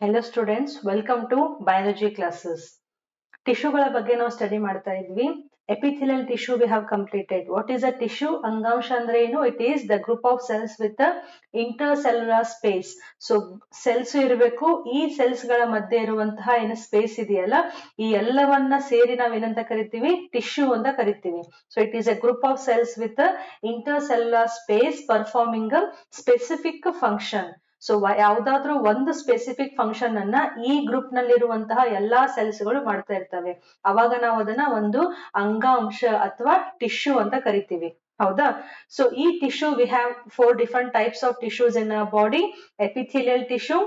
Hello students, welcome to biology classes. ಟಿಶ್ಯೂಗಳ ಬಗ್ಗೆ ನಾವು study ಮಾಡ್ತಾ ಇದ್ವಿ. Epithelial tissue we have completed. What is a tissue? ಅಂಗಾಂಶ ಅಂದ್ರೆ ಏನು? It is the group of cells with inter cellular space. So cells ಇರಬೇಕು, ಈ cells ಗಳ ಮಧ್ಯೆ ಇರುವಂತಹ ಏನು ಸ್ಪೇಸ್ ಇದೆಯಲ್ಲ, ಈ ಎಲ್ಲವನ್ನ ಸೇರಿ ನಾವ್ ಏನಂತ ಕರಿತೀವಿ? ಟಿಶ್ಯೂ ಅಂತ ಕರಿತೀವಿ. So it is A group of cells with inter cellular space performing a specific function. So ಯಾವ್ದಾದ್ರು ಒಂದು ಸ್ಪೆಸಿಫಿಕ್ ಫಂಕ್ಷನ್ ಅನ್ನ ಈ ಗ್ರೂಪ್ ನಲ್ಲಿರುವಂತಹ ಎಲ್ಲಾ ಸೆಲ್ಸ್ ಗಳು ಮಾಡ್ತಾ ಇರ್ತವೆ. ಅವಾಗ ನಾವು ಅದನ್ನ ಒಂದು ಅಂಗಾಂಶ ಅಥವಾ ಟಿಶ್ಯೂ ಅಂತ ಕರಿತೀವಿ. ಹೌದಾ? ಸೊ ಈ tissue we have 4 different types of tissues in our body: epithelial tissue,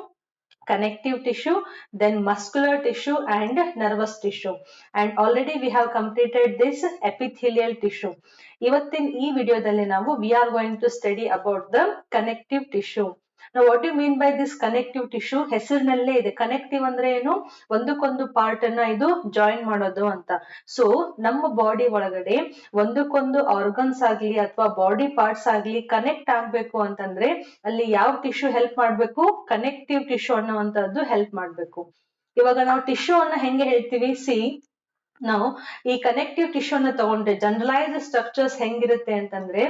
connective tissue, then muscular tissue and nervous tissue. And already we have completed this epithelial tissue. ಇವತ್ತಿನ ಈ ವಿಡಿಯೋದಲ್ಲಿ ನಾವು we are going to study about the connective tissue. Now what do you mean by this connective tissue? ಹೆಸರಿನಲ್ಲೇ ಇದೆ. Connective ಅಂದ್ರೆ ಏನು? ಒಂದಕ್ಕೊಂದು part ಅನ್ನ ಇದು ಜಾಯಿನ್ ಮಾಡೋದು ಅಂತ. ಸೊ ನಮ್ಮ ಬಾಡಿ ಒಳಗಡೆ ಒಂದಕ್ಕೊಂದು ಆರ್ಗನ್ಸ್ ಆಗ್ಲಿ ಅಥವಾ ಬಾಡಿ ಪಾರ್ಟ್ಸ್ ಆಗ್ಲಿ ಕನೆಕ್ಟ್ ಆಗ್ಬೇಕು ಅಂತಂದ್ರೆ ಅಲ್ಲಿ ಯಾವ ಟಿಶ್ಯೂ ಹೆಲ್ಪ್ ಮಾಡ್ಬೇಕು? ಕನೆಕ್ಟಿವ್ ಟಿಶ್ಯೂ ಅನ್ನುವಂತದ್ದು ಹೆಲ್ಪ್ ಮಾಡ್ಬೇಕು. ಇವಾಗ ನಾವು ಟಿಶ್ಯೂ ಅನ್ನ ಹೆಂಗೆ ಹೇಳ್ತೀವಿ? ನಾವು ಈ ಕನೆಕ್ಟಿವ್ ಟಿಶ್ಯೂ ಅನ್ನ ತಗೊಂಡ್ರೆ ಜನರಲೈಸ್ ಸ್ಟ್ರಕ್ಚರ್ಸ್ ಹೆಂಗಿರುತ್ತೆ ಅಂತಂದ್ರೆ,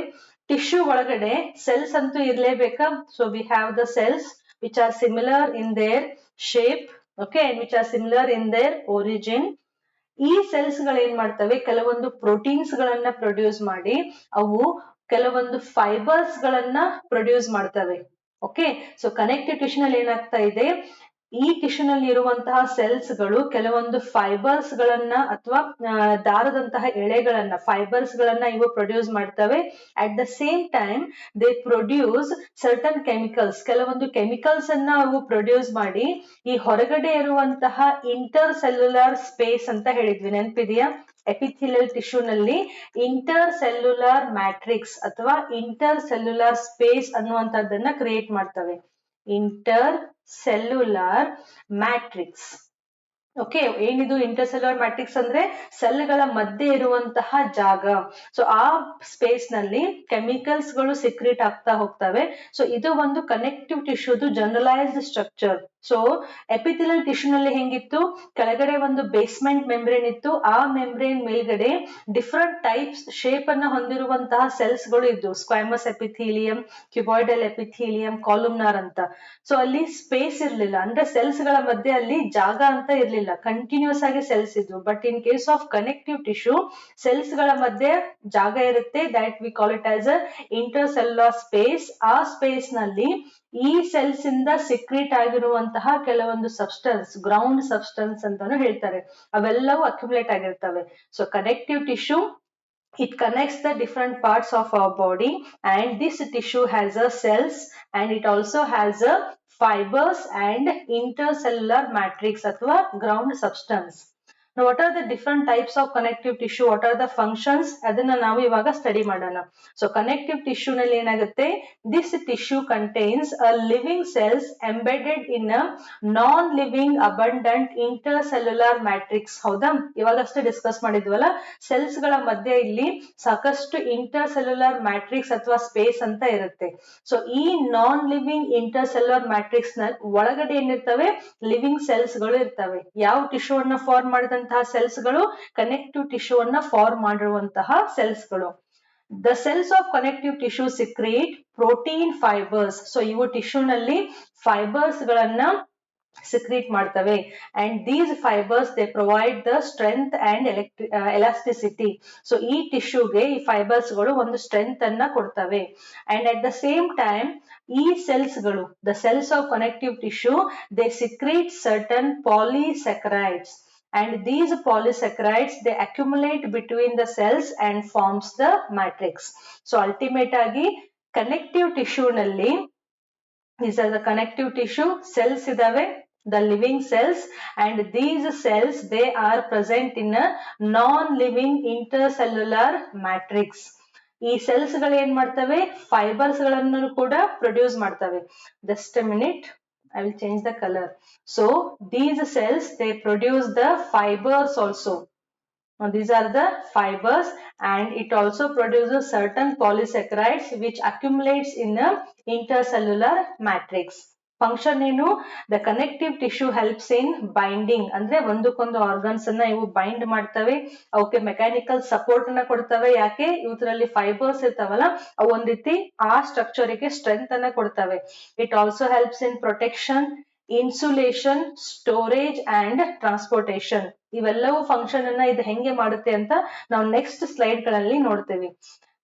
ಟಿಶ್ಯೂ ಒಳಗಡೆ ಸೆಲ್ಸ್ ಅಂತೂ ಇರ್ಲೇಬೇಕಾ? So we have the cells which are similar in their shape, okay, which are similar in their origin. ಈ ಸೆಲ್ಸ್ ಗಳು ಏನ್ ಮಾಡ್ತವೆ? ಕೆಲವೊಂದು ಪ್ರೋಟೀನ್ಸ್ ಗಳನ್ನ ಪ್ರೊಡ್ಯೂಸ್ ಮಾಡಿ ಅವು ಕೆಲವೊಂದು ಫೈಬರ್ಸ್ ಗಳನ್ನ ಪ್ರೊಡ್ಯೂಸ್ ಮಾಡ್ತವೆ. ಓಕೆ, ಸೊ ಕನೆಕ್ಟಿವ್ ಟಿಶ್ಯೂ ನಲ್ಲಿ ಏನಾಗ್ತಾ ಇದೆ? ಈ ಟಿಶ್ಯೂ ನಲ್ಲಿ ಇರುವಂತಹ ಸೆಲ್ಸ್ ಗಳು ಕೆಲವೊಂದು ಫೈಬರ್ಸ್ ಗಳನ್ನ ಅಥವಾ ದಾರದಂತಹ ಎಳೆಗಳನ್ನ ಫೈಬರ್ಸ್ ಗಳನ್ನ ಇವು ಪ್ರೊಡ್ಯೂಸ್ ಮಾಡ್ತವೆ. At the same time they produce certain chemicals, ಕೆಲವೊಂದು ಕೆಮಿಕಲ್ಸ್ ಅನ್ನ ಅವು ಪ್ರೊಡ್ಯೂಸ್ ಮಾಡಿ ಈ ಹೊರಗಡೆ ಇರುವಂತಹ ಇಂಟರ್ ಸೆಲ್ಯುಲರ್ ಸ್ಪೇಸ್ ಅಂತ ಹೇಳಿದ್ವಿ, ನೆನಪಿದೆಯಾ? ಎಪಿಥೆಲಿಯಲ್ ಟಿಶ್ಯೂ ನಲ್ಲಿ ಇಂಟರ್ ಸೆಲ್ಯುಲರ್ ಮ್ಯಾಟ್ರಿಕ್ಸ್ ಅಥವಾ ಇಂಟರ್ ಸೆಲ್ಯುಲರ್ ಸ್ಪೇಸ್ ಅನ್ನುವಂಥದ್ದನ್ನ ಕ್ರಿಯೇಟ್ ಮಾಡ್ತವೆ. Inter cellular matrix. ಓಕೆ, ಏನಿದು ಇಂಟರ್ಸೆಲ್ಯುಲರ್ ಮ್ಯಾಟ್ರಿಕ್ಸ್ ಅಂದ್ರೆ ಸೆಲ್ಗಳ ಮಧ್ಯೆ ಇರುವಂತಹ ಜಾಗ. ಸೊ ಆ ಸ್ಪೇಸ್ ನಲ್ಲಿ ಕೆಮಿಕಲ್ಸ್ ಗಳು ಸಿಕ್ರೇಟ್ ಆಗ್ತಾ ಹೋಗ್ತವೆ. ಸೊ ಇದು ಒಂದು ಕನೆಕ್ಟಿವ್ ಟಿಶ್ಯೂದು generalised structure. So epithelial tissue ನಲ್ಲಿ ಹೆಂಗಿತ್ತು? ಕೆಳಗಡೆ ಒಂದು ಬೇಸ್ಮೆಂಟ್ ಮೆಂಬ್ರೇನ್ ಇತ್ತು, ಆ ಮೆಂಬ್ರೇನ್ ಮೇಲ್ಗಡೆ ಡಿಫರೆಂಟ್ ಟೈಪ್ಸ್ ಶೇಪ್ ಅನ್ನ ಹೊಂದಿರುವಂತಹ ಸೆಲ್ಸ್ ಗಳು ಇದ್ದು, ಸ್ಕ್ವಾಮಸ್ ಎಪಿಥೀಲಿಯಂ, ಕ್ಯೂಬಾಯ್ಡಲ್ ಎಪಿಥೀಲಿಯಂ, ಕಾಲುಮ್ನಾರ್ ಅಂತ. ಸೊ ಅಲ್ಲಿ ಸ್ಪೇಸ್ ಇರ್ಲಿಲ್ಲ, ಅಂದ್ರೆ ಸೆಲ್ಸ್ ಗಳ ಮಧ್ಯೆ ಅಲ್ಲಿ ಜಾಗ ಅಂತ ಇರ್ಲಿಲ್ಲ, ಕಂಟಿನ್ಯೂಸ್ ಆಗಿ ಸೆಲ್ಸ್ ಇದ್ವು. But in case of connective tissue cells ಗಳ ಮಧ್ಯೆ ಜಾಗ ಇರುತ್ತೆ. That we call it as a inter cellular space. ಆ ಸ್ಪೇಸ್ ನಲ್ಲಿ ಈ ಸೆಲ್ಸ್ ಇಂದ ಸಿಕ್ರೀಟ್ ಆಗಿರುವಂತಹ ಕೆಲವೊಂದು ಸಬ್ಸ್ಟೆನ್ಸ್, ಗ್ರೌಂಡ್ ಸಬ್ಸ್ಟೆನ್ಸ್ ಅಂತಾನು ಹೇಳ್ತಾರೆ, ಅವೆಲ್ಲವೂ ಅಕ್ಯುಮುಲೇಟ್ ಆಗಿರ್ತವೆ. So connective tissue, it connects the different parts of our body, and this tissue has a cells and it also has a fibers and intercellular matrix athwa ground substance. Now what are the different types of connective tissue? What are the functions? ಅದನ್ನ ನಾವು ಇವಾಗ study ಮಾಡೋಣ. So connective tissue ನಲ್ಲಿ ಏನಾಗುತ್ತೆ? This tissue contains a living cells embedded in a non living abundant inter cellular matrix. ಹೌದಾ? ಇವಾಗಷ್ಟೇ discuss ಮಾಡಿದ್ವಲ್ಲ, cells ಗಳ ಮಧ್ಯೆ ಇಲ್ಲಿ ಸಾಕಷ್ಟು ಇಂಟರ್ ಸೆಲ್ಯುಲರ್ ಮ್ಯಾಟ್ರಿಕ್ಸ್ ಅಥವಾ ಸ್ಪೇಸ್ ಅಂತ ಇರುತ್ತೆ. ಸೊ ಈ non living inter cellular matrix ನ ಒಳಗಡೆ ಏನಿರ್ತವೆ? ಲಿವಿಂಗ್ ಸೆಲ್ಸ್ ಗಳು ಇರ್ತವೆ. ಯಾವ ಟಿಶ್ಯೂ ಅನ್ನ ಫಾರ್ಮ್ ಮಾಡಿದಂತಹ ಸೆಲ್ಸ್ ಗಳು? ಕನೆಕ್ಟಿವ್ ಟಿಶ್ಯೂ ಅನ್ನ ಫಾರ್ಮ್ ಮಾಡಿರುವಂತಹ ಸೆಲ್ಸ್ ಗಳು. The cells of connective tissue secrete protein fibers. So ಇವು ಟಿಶ್ಯೂ ನಲ್ಲಿ ಫೈಬರ್ಸ್ ಗಳನ್ನ secrete ಮಾಡ್ತವೆ. And these fibers they provide the strength and elasticity. So ಈ ಟಿಶ್ಯೂಗೆ ಈ ಫೈಬರ್ಸ್ ಗಳು ಒಂದು ಸ್ಟ್ರೆಂತ್ ಅನ್ನ ಕೊಡ್ತವೆ. And at the same time ಈ ಸೆಲ್ಸ್ ಗಳು, the cells of connective tissue, they secrete certain polysaccharides. And these polysaccharides they accumulate between the cells and forms the matrix. So ultimate agi connective tissue nalli, these are the connective tissue cells idave, the living cells, and these cells they are present in a non-living intercellular matrix. ಈ cells ಗಳು ಏನ್ ಮಾಡ್ತವೆ? Fibres ಗಳನ್ನು ಕೂಡ produce ಮಾಡ್ತವೆ. Just a minute, I will change the color. So these cells they produce the fibers also. Now these are the fibers, and it also produces certain polysaccharides which accumulates in a intercellular matrix. Function ಏನು, the connective tissue helps in binding, ಅಂದ್ರೆ ಒಂದಕ್ಕೊಂದು organs ಅನ್ನ ಇವು bind ಮಾಡ್ತವೆ, ಅವಕ್ಕೆ mechanical support ಅನ್ನ ಕೊಡ್ತವೆ. ಯಾಕೆ, ಇವುದ್ರಲ್ಲಿ ಫೈಬರ್ಸ್ ಇರ್ತಾವಲ್ಲ ಅವು ಒಂದ್ ರೀತಿ ಆ ಸ್ಟ್ರಕ್ಚರ್ ಗೆ ಸ್ಟ್ರೆಂತ್ ಅನ್ನ ಕೊಡ್ತವೆ. It also helps in protection, insulation, storage and transportation. ಇವೆಲ್ಲವೂ ಫಂಕ್ಷನ್ ಅನ್ನ ಇದು ಹೆಂಗೆ ಮಾಡುತ್ತೆ ಅಂತ ನಾವು ನೆಕ್ಸ್ಟ್ ಸ್ಲೈಡ್ ಗಳಲ್ಲಿ ನೋಡ್ತೇವೆ.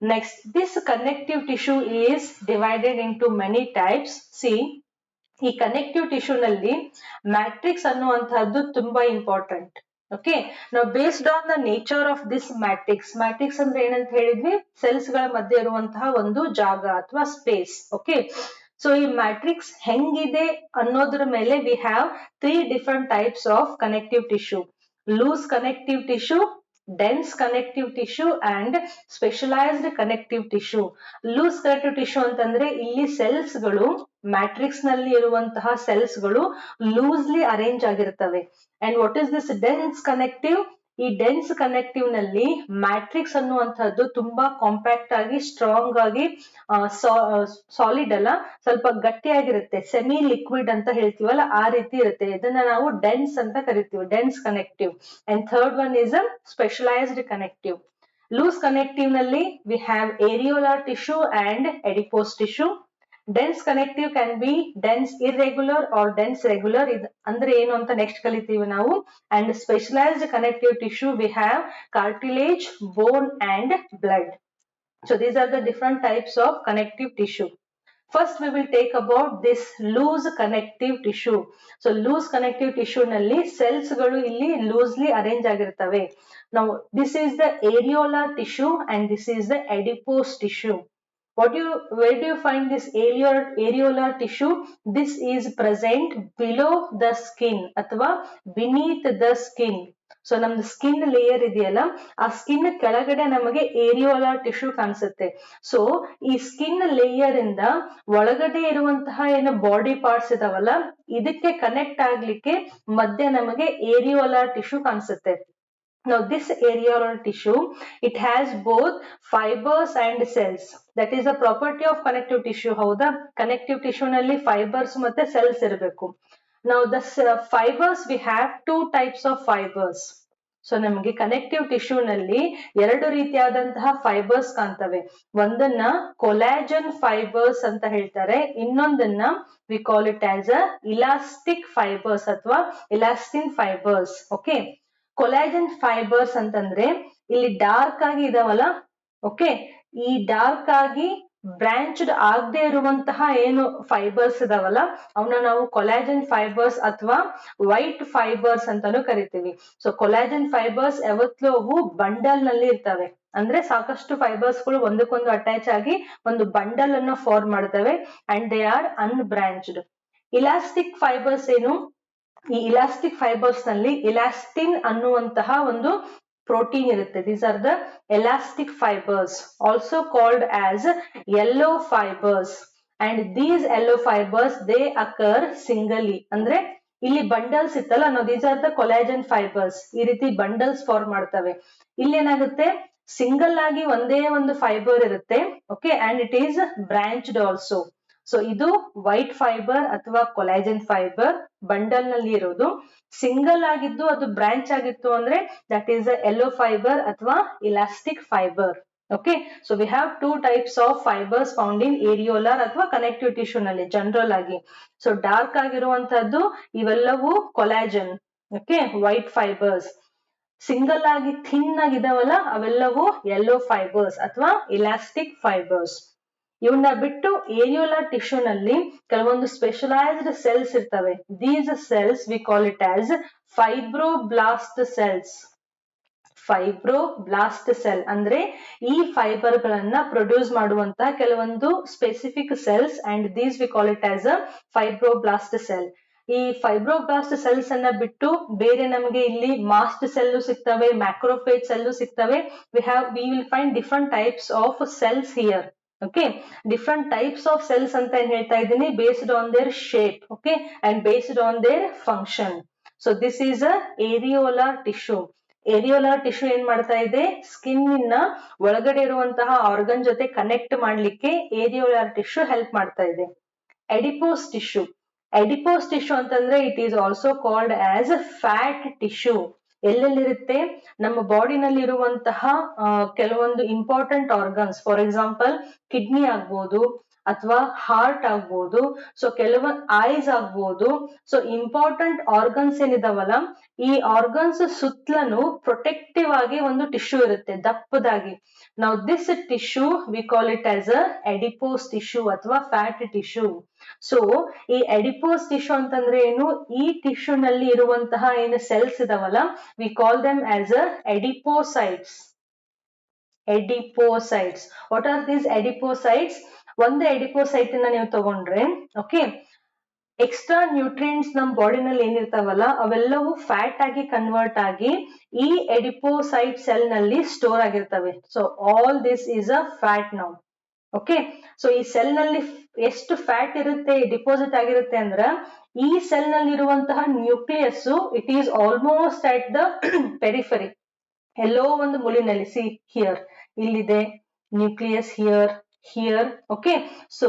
Next, this connective tissue is divided into many types. See, ಈ ಕನೆಕ್ಟಿವ್ ಟಿಶ್ಯೂ ನಲ್ಲಿ ಮ್ಯಾಟ್ರಿಕ್ಸ್ ಅನ್ನುವಂತಹದ್ದು ತುಂಬಾ ಇಂಪಾರ್ಟೆಂಟ್. ಓಕೆ, ನಾವು based on the nature of this matrix, matrix ಅಂದ್ರೆ ಏನಂತ ಹೇಳಿದ್ವಿ, ಸೆಲ್ಸ್ ಗಳ ಮಧ್ಯೆ ಇರುವಂತಹ ಒಂದು ಜಾಗ ಅಥವಾ ಸ್ಪೇಸ್. ಓಕೆ, ಸೊ ಈ ಮ್ಯಾಟ್ರಿಕ್ಸ್ ಹೆಂಗಿದೆ ಅನ್ನೋದ್ರ ಮೇಲೆ we have 3 different types of connective tissue: loose connective tissue, dense connective tissue and specialised connective tissue. Loose connective tissue ಅಂತಂದ್ರೆ ಇಲ್ಲಿ ಸೆಲ್ಸ್ ಗಳು, ಮ್ಯಾಟ್ರಿಕ್ಸ್ ನಲ್ಲಿ ಇರುವಂತಹ ಸೆಲ್ಸ್ ಗಳು ಲೂಸ್ಲಿ ಅರೇಂಜ್ ಆಗಿರ್ತವೆ. And what is this dense connective? ಈ dense connective ನಲ್ಲಿ matrix ಅನ್ನುವಂಥದ್ದು ತುಂಬಾ ಕಾಂಪ್ಯಾಕ್ಟ್ ಆಗಿ, ಸ್ಟ್ರಾಂಗ್ ಆಗಿ, ಸಾಲಿಡ್ ಅಲ್ಲ, ಸ್ವಲ್ಪ ಗಟ್ಟಿಯಾಗಿರುತ್ತೆ, ಸೆಮಿ ಲಿಕ್ವಿಡ್ ಅಂತ ಹೇಳ್ತೀವಲ್ಲ ಆ ರೀತಿ ಇರುತ್ತೆ. ಇದನ್ನ ನಾವು ಡೆನ್ಸ್ ಅಂತ ಕರಿತೀವಿ, dense connective. And third one is a specialised connective. Loose connective ನಲ್ಲಿ we have areolar tissue and adipose tissue. Dense connective can be dense irregular or dense regular. ಇದು ಅಂದ್ರೆ ಏನು ಅಂತ ನೆಕ್ಸ್ಟ್ ಕಲಿತೀವಿ ನಾವು. And specialised connective tissue we have cartilage, bone and blood. So these are the different types of connective tissue. First we will take about this loose connective tissue. So loose connective tissue ನಲ್ಲಿ cells ಗಳು ಇಲ್ಲಿ loosely arrange ಆಗಿರ್ತವೆ. Now this is the areolar tissue and this is the adipose tissue. Where do you find this areolar tissue? This is present below the skin ಅಥವಾ beneath the skin. So ನಮ್ದು skin layer ಇದೆಯಲ್ಲ, ಆ skin ಕೆಳಗಡೆ ನಮಗೆ areolar tissue ಕಾಣಿಸುತ್ತೆ. So ಈ skin layer ಇಂದ ಒಳಗಡೆ ಇರುವಂತಹ ಏನು ಬಾಡಿ ಪಾರ್ಟ್ಸ್ ಇದಾವಲ್ಲ, ಇದಕ್ಕೆ ಕನೆಕ್ಟ್ ಆಗ್ಲಿಕ್ಕೆ ಮಧ್ಯೆ ನಮಗೆ ಏರಿಯೋಲಾರ್ ಟಿಶ್ಯೂ ಕಾಣಿಸುತ್ತೆ. Now this areolar tissue, it has both fibers and cells. That is a property of connective tissue. ಹೌದಾ, ಕನೆಕ್ಟಿವ್ ಟಿಶ್ಯೂ ನಲ್ಲಿ ಫೈಬರ್ಸ್ ಮತ್ತೆ ಸೆಲ್ಸ್ ಇರಬೇಕು. Now the fibers, we have 2 types of fibers. So ನಮಗೆ connective tissue ನಲ್ಲಿ 2 ರೀತಿಯಾದಂತಹ fibres ಕಾಣ್ತವೆ. ಒಂದನ್ನ collagen fibres ಅಂತ ಹೇಳ್ತಾರೆ, ಇನ್ನೊಂದನ್ನ we call it as a elastic fibres ಅಥವಾ elastin fibres. Okay, collagen fibres ಅಂತಂದ್ರೆ ಇಲ್ಲಿ ಡಾರ್ಕ್ ಆಗಿ ಇದಾವಲ್ಲ, ಓಕೆ, ಈ ಡಾರ್ಕ್ ಆಗಿ ಬ್ರಾಂಚ್ಡ್ ಆಗದೆ ಇರುವಂತಹ ಏನು ಫೈಬರ್ಸ್ ಇದಾವಲ್ಲ ಅವನ್ನ ನಾವು ಕೊಲಾಜನ್ ಫೈಬರ್ಸ್ ಅಥವಾ ವೈಟ್ ಫೈಬರ್ಸ್ ಅಂತಾನು ಕರಿತೀವಿ. ಸೊ ಕೊಲಾಜನ್ ಫೈಬರ್ಸ್ ಯಾವತ್ತೂ ಅವು ಬಂಡಲ್ ನಲ್ಲಿ ಇರ್ತವೆ, ಅಂದ್ರೆ ಸಾಕಷ್ಟು ಫೈಬರ್ಸ್ ಗಳು ಒಂದಕ್ಕೊಂದು ಅಟ್ಯಾಚ್ ಆಗಿ ಒಂದು ಬಂಡಲ್ ಅನ್ನ ಫಾರ್ಮ್ ಮಾಡ್ತವೆ and they are unbranched. Elastic fibres ಏನು? ಈ ಇಲಾಸ್ಟಿಕ್ ಫೈಬರ್ಸ್ ನಲ್ಲಿ ಇಲಾಸ್ಟಿನ್ ಅನ್ನುವಂತಹ ಒಂದು ಪ್ರೋಟೀನ್ ಇರುತ್ತೆ. These are the elastic fibres, also called as yellow fibres. And these yellow fibres they occur singly, ಅಂದ್ರೆ ಇಲ್ಲಿ ಬಂಡಲ್ಸ್ ಇತ್ತಲ್ಲ, no these are the collagen fibres. ಈ ರೀತಿ ಬಂಡಲ್ಸ್ ಫಾರ್ಮ್ ಮಾಡ್ತವೆ. ಇಲ್ಲಿ ಏನಾಗುತ್ತೆ, ಸಿಂಗಲ್ ಆಗಿ ಒಂದೇ ಒಂದು ಫೈಬರ್ ಇರುತ್ತೆ. Okay, and it is branched also. So ಇದು ವೈಟ್ ಫೈಬರ್ ಅಥವಾ ಕೊಲಾಜನ್ ಫೈಬರ್, ಬಂಡಲ್ ನಲ್ಲಿ ಇರೋದು. ಸಿಂಗಲ್ ಆಗಿದ್ದು ಅದು ಬ್ರಾಂಚ್ ಆಗಿತ್ತು ಅಂದ್ರೆ that is a yellow fibre ಅಥವಾ elastic fibre. Okay, so we have 2 types of fibres found in areolar ಅಥವಾ ಕನೆಕ್ಟಿವ್ ಟಿಶ್ಯೂ ನಲ್ಲಿ ಜನರಲ್ ಆಗಿ. ಸೊ ಡಾರ್ಕ್ ಆಗಿರುವಂತಹದ್ದು ಇವೆಲ್ಲವೂ collagen, okay, white fibres. Single ಆಗಿ ಥಿನ್ ಆಗಿದಾವಲ್ಲ ಅವೆಲ್ಲವೂ ಯೆಲ್ಲೋ ಫೈಬರ್ಸ್ ಅಥವಾ ಇಲಾಸ್ಟಿಕ್ ಫೈಬರ್ಸ್. ಇವನ್ನ ಬಿಟ್ಟು ಏರಿಯೋಲಾರ್ ಟಿಶ್ಯೂ ನಲ್ಲಿ ಕೆಲವೊಂದು ಸ್ಪೆಷಲೈಸ್ಡ್ ಸೆಲ್ಸ್ ಇರ್ತವೆ. These cells V call it as fibroblast cells. Fibroblast cell ಅಂದ್ರೆ ಈ ಫೈಬರ್ ಗಳನ್ನ ಪ್ರೊಡ್ಯೂಸ್ ಮಾಡುವಂತಹ ಕೆಲವೊಂದು specific cells and these V call it as a fibroblast cell. ಈ ಫೈಬ್ರೋಬ್ಲಾಸ್ಟ್ ಸೆಲ್ಸ್ ಅನ್ನ ಬಿಟ್ಟು ಬೇರೆ ನಮಗೆ ಇಲ್ಲಿ ಮಾಸ್ಟ್ ಸೆಲ್ ಸಿಗ್ತವೆ, ಮ್ಯಾಕ್ರೋಫೇಜ್ ಸೆಲ್ ಸಿಗ್ತವೆ. V will find different types of cells here. Okay, different types of cells ಅಂತ ಏನ್ ಹೇಳ್ತಾ ಇದ್ದೀನಿ, based on there shape, okay, and based on there function. So this is a areolar tissue. Areolar tissue ಏನ್ ಮಾಡ್ತಾ ಇದೆ, skin ನ ಒಳಗಡೆ ಇರುವಂತಹ ಆರ್ಗನ್ ಜೊತೆ ಕನೆಕ್ಟ್ ಮಾಡ್ಲಿಕ್ಕೆ ಏರಿಯೋಲಾರ್ ಟಿಶ್ಯೂ ಹೆಲ್ಪ್ ಮಾಡ್ತಾ ಇದೆ. ಎಡಿಪೋಸ್ ಟಿಶ್ಯೂ, ಎಡಿಪೋಸ್ ಟಿಶ್ಯೂ ಅಂತಂದ್ರೆ it is also called as fat tissue. ಎಲ್ಲೆಲ್ಲಿರುತ್ತೆ, ನಮ್ಮ ಬಾಡಿನಲ್ಲಿ ಇರುವಂತಹ ಕೆಲವೊಂದು important organs, for example kidney ಆಗ್ಬೋದು ಅಥವಾ ಹಾರ್ಟ್ ಆಗ್ಬೋದು, ಸೊ ಕೆಲವೊಂದು ಐಸ್ ಆಗ್ಬೋದು. ಸೊ ಇಂಪಾರ್ಟೆಂಟ್ ಆರ್ಗನ್ಸ್ ಏನಿದಾವಲ್ಲ, ಈ ಆರ್ಗನ್ಸ್ ಸುತ್ತಲೂ ಪ್ರೊಟೆಕ್ಟಿವ್ ಆಗಿ ಒಂದು ಟಿಶ್ಯೂ ಇರುತ್ತೆ ದಪ್ಪದಾಗಿ. ನಾವು this tissue we call it as a adipose tissue ಅಥವಾ ಫ್ಯಾಟ್ ಟಿಶ್ಯೂ. ಸೊ ಈ ಎಡಿಪೋಸ್ ಟಿಶ್ಯೂ ಅಂತಂದ್ರೆ ಏನು, ಈ ಟಿಶ್ಯೂ ನಲ್ಲಿ ಇರುವಂತಹ ಏನು ಸೆಲ್ಸ್ ಇದಾವಲ್ಲ, we call them as a adipocytes. Adipocytes. What are these adipocytes? ಒಂದು ಎಡಿಪೋಸೈಟ್ ನೀವು ತಗೊಂಡ್ರೆ, ಓಕೆ, ಎಕ್ಸ್ಟ್ರಾ ನ್ಯೂಟ್ರಿಯೆಂಟ್ಸ್ ನಮ್ಮ ಬಾಡಿನಲ್ಲಿ ಏನಿರ್ತಾವಲ್ಲ ಅವೆಲ್ಲವೂ ಫ್ಯಾಟ್ ಆಗಿ ಕನ್ವರ್ಟ್ ಆಗಿ ಈ ಎಡಿಪೋಸೈಟ್ ಸೆಲ್ ನಲ್ಲಿ ಸ್ಟೋರ್ ಆಗಿರ್ತವೆ. So all this is a fat now. Okay, so ಈ ಸೆಲ್ ನಲ್ಲಿ ಎಷ್ಟು ಫ್ಯಾಟ್ ಇರುತ್ತೆ, ಡಿಪಾಸಿಟ್ ಆಗಿರುತ್ತೆ ಅಂದ್ರೆ, ಈ ಸೆಲ್ ನಲ್ಲಿ ಇರುವಂತಹ nucleus it is almost at the periphery, ಎಲ್ಲೋ ಒಂದು ಮೂಲಿನಲ್ಲಿ. ಸಿ ಹಿಯರ್, ಇಲ್ಲಿದೆ nucleus, here, here. Okay, so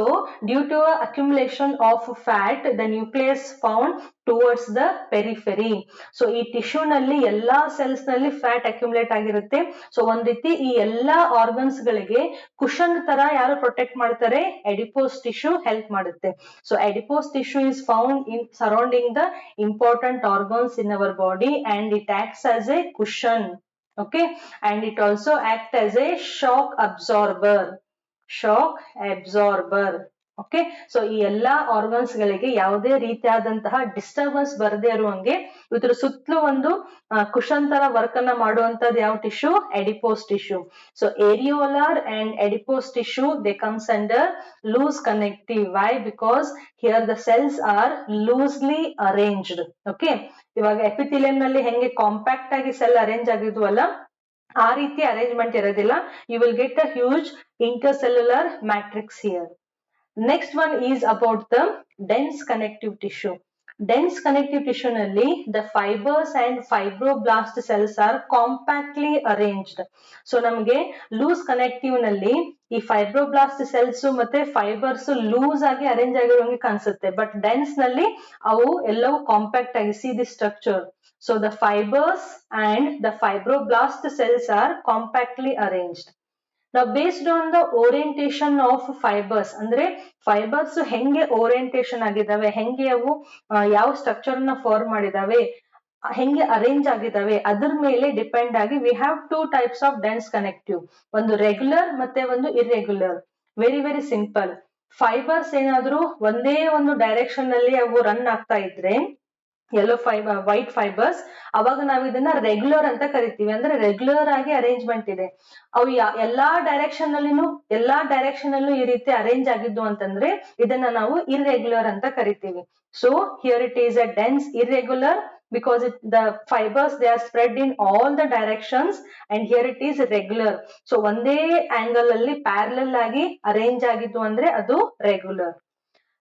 due to accumulation of fat, the nucleus found towards the periphery. So ಈ ಟಿಶ್ಯೂ ನಲ್ಲಿ ಎಲ್ಲಾ ಸೆಲ್ಸ್ ನಲ್ಲಿ ಫ್ಯಾಟ್ ಅಕ್ಯುಮುಲೇಟ್ ಆಗಿರುತ್ತೆ. ಸೊ ಒಂದ್ ರೀತಿ ಈ ಎಲ್ಲಾ ಆರ್ಗನ್ಸ್ ಗಳಿಗೆ ಕುಶನ್ ತರ ಯಾರು ಪ್ರೊಟೆಕ್ಟ್ ಮಾಡ್ತಾರೆ, ಎಡಿಪೋಸ್ ಟಿಶ್ಯೂ ಹೆಲ್ಪ್ ಮಾಡುತ್ತೆ. So adipose tissue is found in surrounding the important organs in our body and it acts as a cushion. Okay, and it also acts as a shock absorber. Okay, so ಈ ಎಲ್ಲಾ organs ಗಳಿಗೆ ಯಾವುದೇ ರೀತಿಯಾದಂತಹ disturbance ಬರದೇ ಇರುವಂಗೆ ಇದ್ರ ಸುತ್ತಲೂ ಒಂದು cushion ತರ ವರ್ಕ್ ಅನ್ನ ಮಾಡುವಂತದ್ದು ಯಾವ tissue, adipose tissue. So areolar and adipose tissue they comes under loose connective. Why? Because here the cells are loosely arranged. Okay, ಇವಾಗ ಎಪಿಥೆಲಿಯಂ ನಲ್ಲಿ ಹೆಂಗೆ ಕಾಂಪ್ಯಾಕ್ಟ್ ಆಗಿ ಸೆಲ್ ಅರೇಂಜ್ ಆಗಿದ್ವಲ್ಲ, ಆ ರೀತಿ ಅರೇಂಜ್ಮೆಂಟ್ ಇರೋದಿಲ್ಲ. You will get a huge intercellular matrix here. Next one is about the dense connective tissue. Dense connective tissue ನಲ್ಲಿ the fibers and fibroblast cells are compactly arranged. So ನಮಗೆ loose connective ನಲ್ಲಿ ಈ fibroblast cells ಮತ್ತೆ fibres loose ಆಗಿ arrange ಆಗಿರುವಂಗೆ ಕಾಣಿಸುತ್ತೆ, but dense ನಲ್ಲಿ ಅವು ಎಲ್ಲವೂ ಕಾಂಪ್ಯಾಕ್ಟ್ ಆಗಿ. See the structure. So the fibers and the fibroblast cells are compactly arranged. Now based on the orientation of fibers, ಅಂದ್ರೆ ಫೈಬರ್ಸ್ ಹೆಂಗೆ ಓರಿಯಂಟೇಶನ್ ಆಗಿದಾವೆ, ಹೆಂಗೆ ಅವು ಯಾವ ಸ್ಟ್ರಕ್ಚರ್ ನ ಫಾರ್ಮ್ ಮಾಡಿದಾವೆ, ಹೆಂಗೆ ಅರೇಂಜ್ ಆಗಿದಾವೆ, ಅದ್ರ ಮೇಲೆ ಡಿಪೆಂಡ್ ಆಗಿ V have two types of dense connective. ಒಂದು ರೆಗ್ಯುಲರ್ ಮತ್ತೆ ಒಂದು irregular. Very very simple. Fibres ಏನಾದ್ರು ಒಂದೇ ಒಂದು ಡೈರೆಕ್ಷನ್ ನಲ್ಲಿ ಅವು ರನ್ ಆಗ್ತಾ ಇದ್ರೆ, ಯೆಲ್ಲೋ ಫೈಬರ್, ವೈಟ್ ಫೈಬರ್ಸ್, ಅವಾಗ ನಾವು ಇದನ್ನ ರೆಗ್ಯುಲರ್ ಅಂತ ಕರಿತೀವಿ. ಅಂದ್ರೆ ರೆಗ್ಯುಲರ್ ಆಗಿ ಅರೇಂಜ್ಮೆಂಟ್ ಇದೆ. ಅವು ಎಲ್ಲಾ ಡೈರೆಕ್ಷನ್ ಅಲ್ಲೂ ಈ ರೀತಿ ಅರೇಂಜ್ ಆಗಿದ್ದು ಅಂತಂದ್ರೆ ಇದನ್ನ ನಾವು ಇರ್ರೆಗ್ಯುಲರ್ ಅಂತ ಕರಿತೀವಿ. So here it is a dense irregular because the fibers they are spread in all the directions and here it is regular. So ಒಂದೇ ಆಂಗಲ್ ಅಲ್ಲಿ ಪ್ಯಾರಲಲ್ ಆಗಿ ಅರೇಂಜ್ ಆಗಿದ್ದು ಅಂದ್ರೆ ಅದು regular.